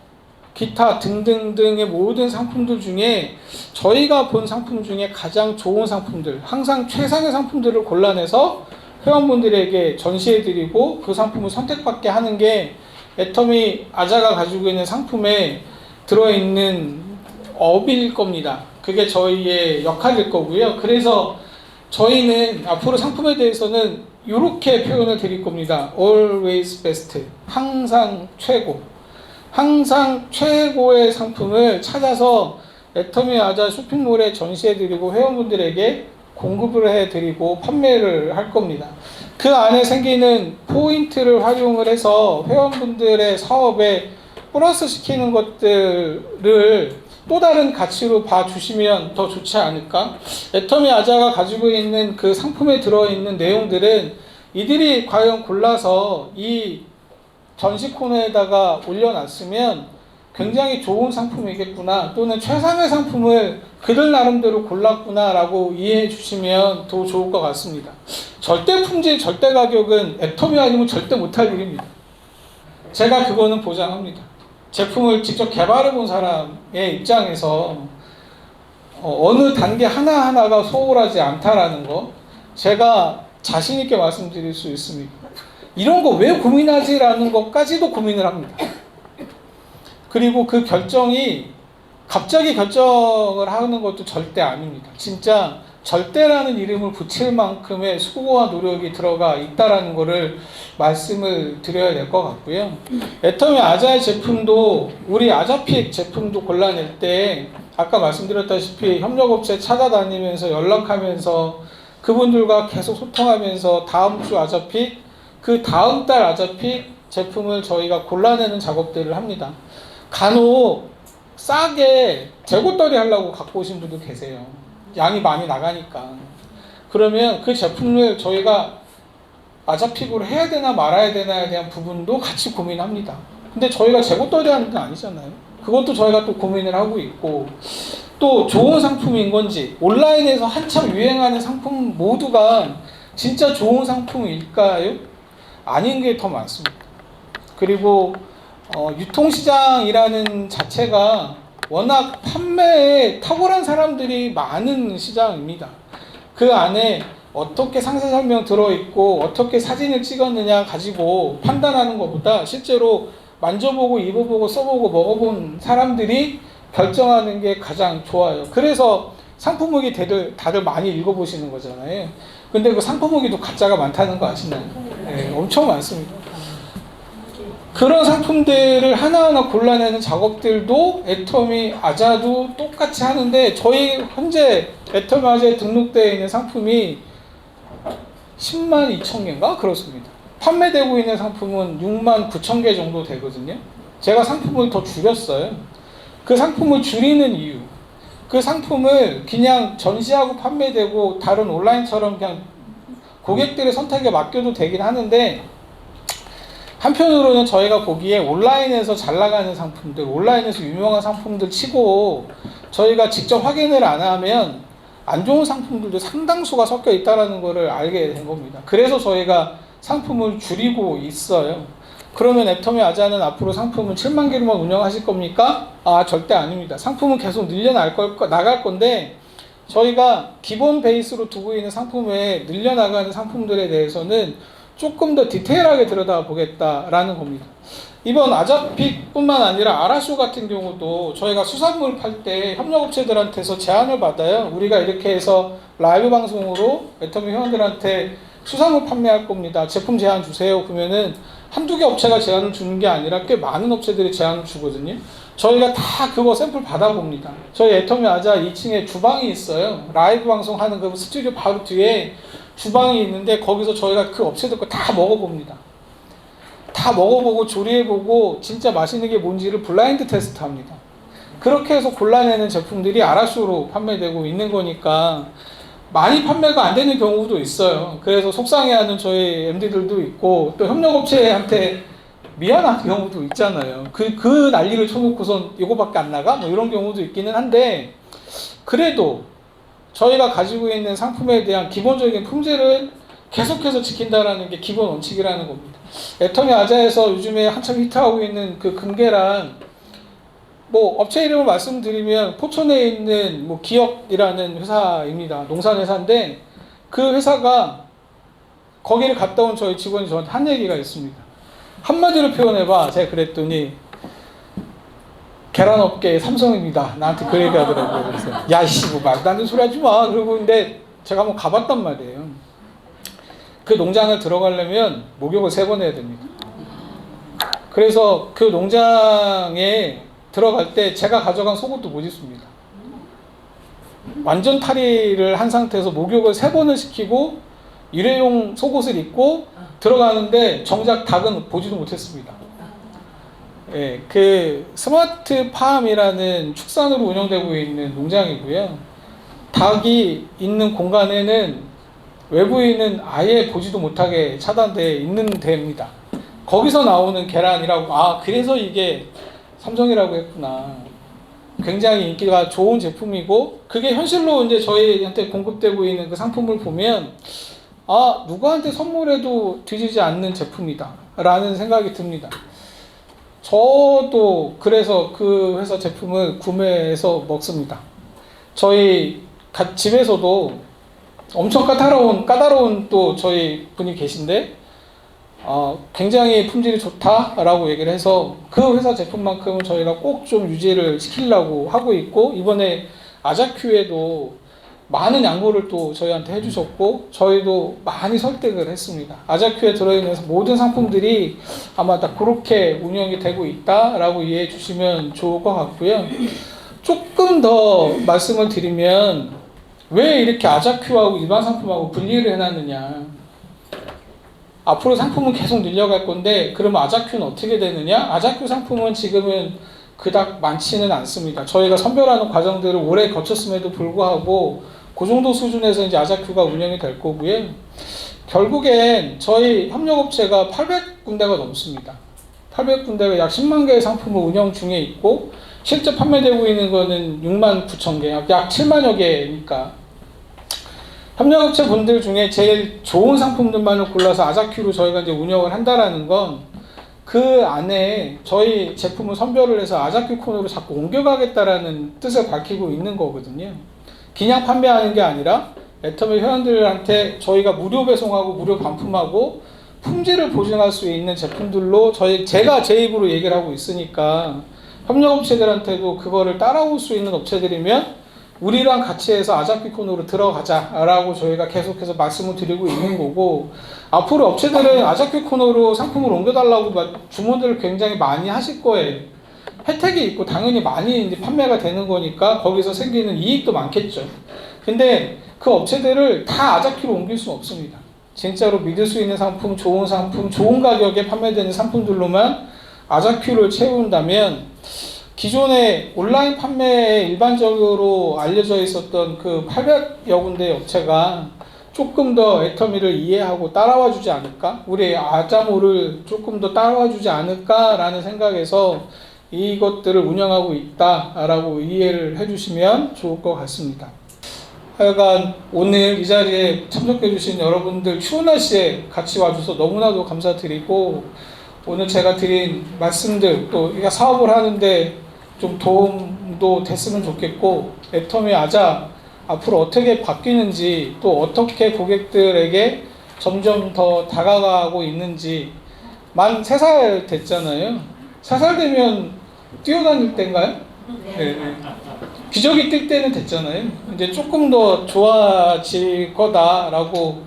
기타 등등등의 모든 상품들 중에 저희가 본 상품 중에 가장 좋은 상품들, 항상 최상의 상품들을 골라내서 회원분들에게 전시해드리고 그 상품을 선택받게 하는 게 애터미 아자가 가지고 있는 상품에 들어있는 업일 겁니다. 그게 저희의 역할일 거고요. 그래서 저희는 앞으로 상품에 대해서는 이렇게 표현을 드릴 겁니다. Always best. 항상 최고. 항상 최고의 상품을 찾아서 애터미 아자 쇼핑몰에 전시해드리고 회원분들에게 공급을 해드리고 판매를 할 겁니다. 그 안에 생기는 포인트를 활용을 해서 회원분들의 사업에 플러스 시키는 것들을 또 다른 가치로 봐주시면 더 좋지 않을까? 애터미 아자가 가지고 있는 그 상품에 들어있는 내용들은 이들이 과연 골라서 이 전시 코너에다가 올려놨으면 굉장히 좋은 상품이겠구나, 또는 최상의 상품을 그들 나름대로 골랐구나 라고 이해해 주시면 더 좋을 것 같습니다. 절대 품질, 절대 가격은 애터미 아니면 절대 못할 일입니다. 제가 그거는 보장합니다. 제품을 직접 개발해 본 사람의 입장에서 어느 단계 하나하나가 소홀하지 않다라는 거 제가 자신 있게 말씀드릴 수 있습니다. 이런 거 왜 고민하지? 라는 것까지도 고민을 합니다. 그리고 그 결정이 갑자기 결정을 하는 것도 절대 아닙니다. 진짜 절대라는 이름을 붙일 만큼의 수고와 노력이 들어가 있다라는 것을 말씀을 드려야 될 것 같고요. 애터미 아자의 제품도 우리 아자픽 제품도 골라낼 때 아까 말씀드렸다시피 협력업체 찾아다니면서 연락하면서 그분들과 계속 소통하면서 다음 주 아자픽 그 다음 달 아자픽 제품을 저희가 골라내는 작업들을 합니다. 간혹 싸게 재고떨이 하려고 갖고 오신 분도 계세요. 양이 많이 나가니까. 그러면 그 제품을 저희가 아자픽으로 해야 되나 말아야 되나에 대한 부분도 같이 고민합니다. 근데 저희가 재고떨이 하는 건 아니잖아요. 그것도 저희가 또 고민을 하고 있고, 또 좋은 상품인 건지, 온라인에서 한참 유행하는 상품 모두가 진짜 좋은 상품일까요? 아닌 게 더 많습니다. 그리고 유통시장이라는 자체가 워낙 판매에 탁월한 사람들이 많은 시장입니다. 그 안에 어떻게 상세 설명 들어있고 어떻게 사진을 찍었느냐 가지고 판단하는 것보다 실제로 만져보고 입어보고 써보고 먹어본 사람들이 결정하는 게 가장 좋아요. 그래서 상품 후기 다들 많이 읽어보시는 거잖아요. 근데 그 상품 후기도 가짜가 많다는 거 아시나요? 네, 엄청 많습니다. 그런 상품들을 하나하나 골라내는 작업들도 애터미 아자도 똑같이 하는데, 저희 현재 애터미 아자에 등록되어 있는 상품이 10만 2천 개인가 그렇습니다. 판매되고 있는 상품은 6만 9천 개 정도 되거든요. 제가 상품을 더 줄였어요. 그 상품을 줄이는 이유, 그 상품을 그냥 전시하고 판매되고 다른 온라인처럼 그냥 고객들의 선택에 맡겨도 되긴 하는데, 한편으로는 저희가 보기에 온라인에서 잘 나가는 상품들, 온라인에서 유명한 상품들 치고 저희가 직접 확인을 안 하면 안 좋은 상품들도 상당수가 섞여 있다는 것을 알게 된 겁니다. 그래서 저희가 상품을 줄이고 있어요. 그러면 애터미 아자는 앞으로 상품은 7만 개로만 운영하실 겁니까? 아, 절대 아닙니다. 상품은 계속 나갈 건데, 저희가 기본 베이스로 두고 있는 상품에 늘려나가는 상품들에 대해서는 조금 더 디테일하게 들여다보겠다라는 겁니다. 이번 아자픽뿐만 아니라 아라쇼 같은 경우도 저희가 수산물 팔 때 협력업체들한테서 제안을 받아요. 우리가 이렇게 해서 라이브 방송으로 애터미 회원들한테 수산물 판매할 겁니다. 제품 제안 주세요. 그러면은 한두 개 업체가 제안을 주는 게 아니라 꽤 많은 업체들이 제안을 주거든요. 저희가 다 그거 샘플 받아봅니다. 저희 애터미 아자 2층에 주방이 있어요. 라이브 방송하는 그 스튜디오 바로 뒤에 주방이 있는데, 거기서 저희가 그 업체들 거 다 먹어봅니다. 다 먹어보고 조리해보고 진짜 맛있는 게 뭔지를 블라인드 테스트 합니다. 그렇게 해서 골라내는 제품들이 아라쇼로 판매되고 있는 거니까 많이 판매가 안 되는 경우도 있어요. 그래서 속상해하는 저희 MD들도 있고, 또 협력업체한테 미안한 경우도 있잖아요. 그 난리를 쳐놓고선 이거밖에 안 나가? 뭐 이런 경우도 있기는 한데, 그래도 저희가 가지고 있는 상품에 대한 기본적인 품질을 계속해서 지킨다라는 게 기본 원칙이라는 겁니다. 애터미 아자에서 요즘에 한참 히트하고 있는 그 금계란, 뭐 업체 이름을 말씀드리면 포천에 있는 뭐 기업이라는 회사입니다. 농산회사인데, 그 회사가 거기를 갔다 온 저희 직원이 저한테 한 얘기가 있습니다. 한마디로 표현해봐. 제가 그랬더니 계란업계의 삼성입니다. 나한테 그 얘기 하더라고요. 그래서 야이씨 뭐 말도 안 되는 소리 하지 마. 그러고 근데 제가 한번 가봤단 말이에요. 그 농장을 들어가려면 목욕을 3번 해야 됩니다. 그래서 그 농장에 들어갈 때 제가 가져간 속옷도 못 입습니다. 완전 탈의를 한 상태에서 목욕을 3번을 시키고 일회용 속옷을 입고 들어가는데 정작 닭은 보지도 못했습니다. 예, 그 스마트팜이라는 축산으로 운영되고 있는 농장이고요. 닭이 있는 공간에는 외부인은 아예 보지도 못하게 차단되어 있는 데입니다. 거기서 나오는 계란이라고, 아, 그래서 이게 삼성이라고 했구나. 굉장히 인기가 좋은 제품이고, 그게 현실로 이제 저희한테 공급되고 있는 그 상품을 보면, 아, 누구한테 선물해도 뒤지지 않는 제품이다 라는 생각이 듭니다. 저도 그래서 그 회사 제품을 구매해서 먹습니다. 저희 집에서도 엄청 까다로운 또 저희 분이 계신데, 굉장히 품질이 좋다라고 얘기를 해서 그 회사 제품만큼은 저희가 꼭 좀 유지를 시키려고 하고 있고, 이번에 아자큐에도 많은 양보를 또 저희한테 해주셨고 저희도 많이 설득을 했습니다. 아자큐에 들어있는 모든 상품들이 아마 다 그렇게 운영이 되고 있다라고 이해해 주시면 좋을 것 같고요. 조금 더 말씀을 드리면 왜 이렇게 아자큐하고 일반 상품하고 분리를 해놨느냐. 앞으로 상품은 계속 늘려갈 건데 그러면 아자큐는 어떻게 되느냐? 아자큐 상품은 지금은 그닥 많지는 않습니다. 저희가 선별하는 과정들을 오래 거쳤음에도 불구하고 그 정도 수준에서 이제 아자큐가 운영이 될 거고요. 결국엔 저희 협력업체가 800군데가 넘습니다. 800군데가 약 10만 개의 상품을 운영 중에 있고 실제 판매되고 있는 거는 6만 9천 개, 약 7만여 개니까 협력업체 분들 중에 제일 좋은 상품들만을 골라서 아자큐로 저희가 이제 운영을 한다라는 건 그 안에 저희 제품을 선별을 해서 아자큐 코너로 자꾸 옮겨가겠다라는 뜻을 밝히고 있는 거거든요. 그냥 판매하는 게 아니라 애터미 회원들한테 저희가 무료 배송하고 무료 반품하고 품질을 보증할 수 있는 제품들로 제가 제 입으로 얘기를 하고 있으니까 협력업체들한테도 그거를 따라올 수 있는 업체들이면 우리랑 같이 해서 아자큐 코너로 들어가자라고 저희가 계속해서 말씀을 드리고 있는 거고, 앞으로 업체들은 아자큐 코너로 상품을 옮겨달라고 주문들을 굉장히 많이 하실 거예요. 혜택이 있고 당연히 많이 이제 판매가 되는 거니까 거기서 생기는 이익도 많겠죠. 근데 그 업체들을 다 아자큐로 옮길 수는 없습니다. 진짜로 믿을 수 있는 상품, 좋은 가격에 판매되는 상품들로만 아자큐를 채운다면 기존에 온라인 판매에 일반적으로 알려져 있었던 그 800여 군데의 업체가 조금 더 애터미를 이해하고 따라와 주지 않을까? 우리 아자모를 조금 더 따라와 주지 않을까라는 생각에서 이것들을 운영하고 있다라고 이해를 해주시면 좋을 것 같습니다. 하여간 오늘 이 자리에 참석해 주신 여러분들 추운 날씨에 같이 와줘서 너무나도 감사드리고, 오늘 제가 드린 말씀들 또 우리가 사업을 하는데 좀 도움도 됐으면 좋겠고, 애터미 아자 앞으로 어떻게 바뀌는지 또 어떻게 고객들에게 점점 더 다가가고 있는지. 만 3살 됐잖아요. 3살 되면 뛰어다닐 때인가요? 네. 기저귀 뛸 때는 됐잖아요. 이제 조금 더 좋아질 거다라고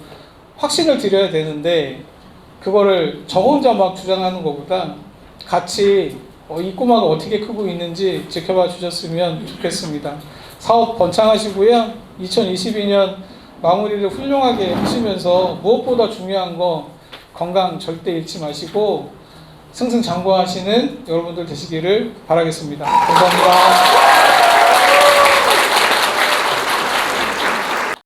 확신을 드려야 되는데, 그거를 저 혼자 막 주장하는 것보다 같이 이 꼬마가 어떻게 크고 있는지 지켜봐 주셨으면 좋겠습니다. 사업 번창하시고요. 2022년 마무리를 훌륭하게 하시면서 무엇보다 중요한 거 건강 절대 잃지 마시고 승승장구하시는 여러분들 되시기를 바라겠습니다. 감사합니다.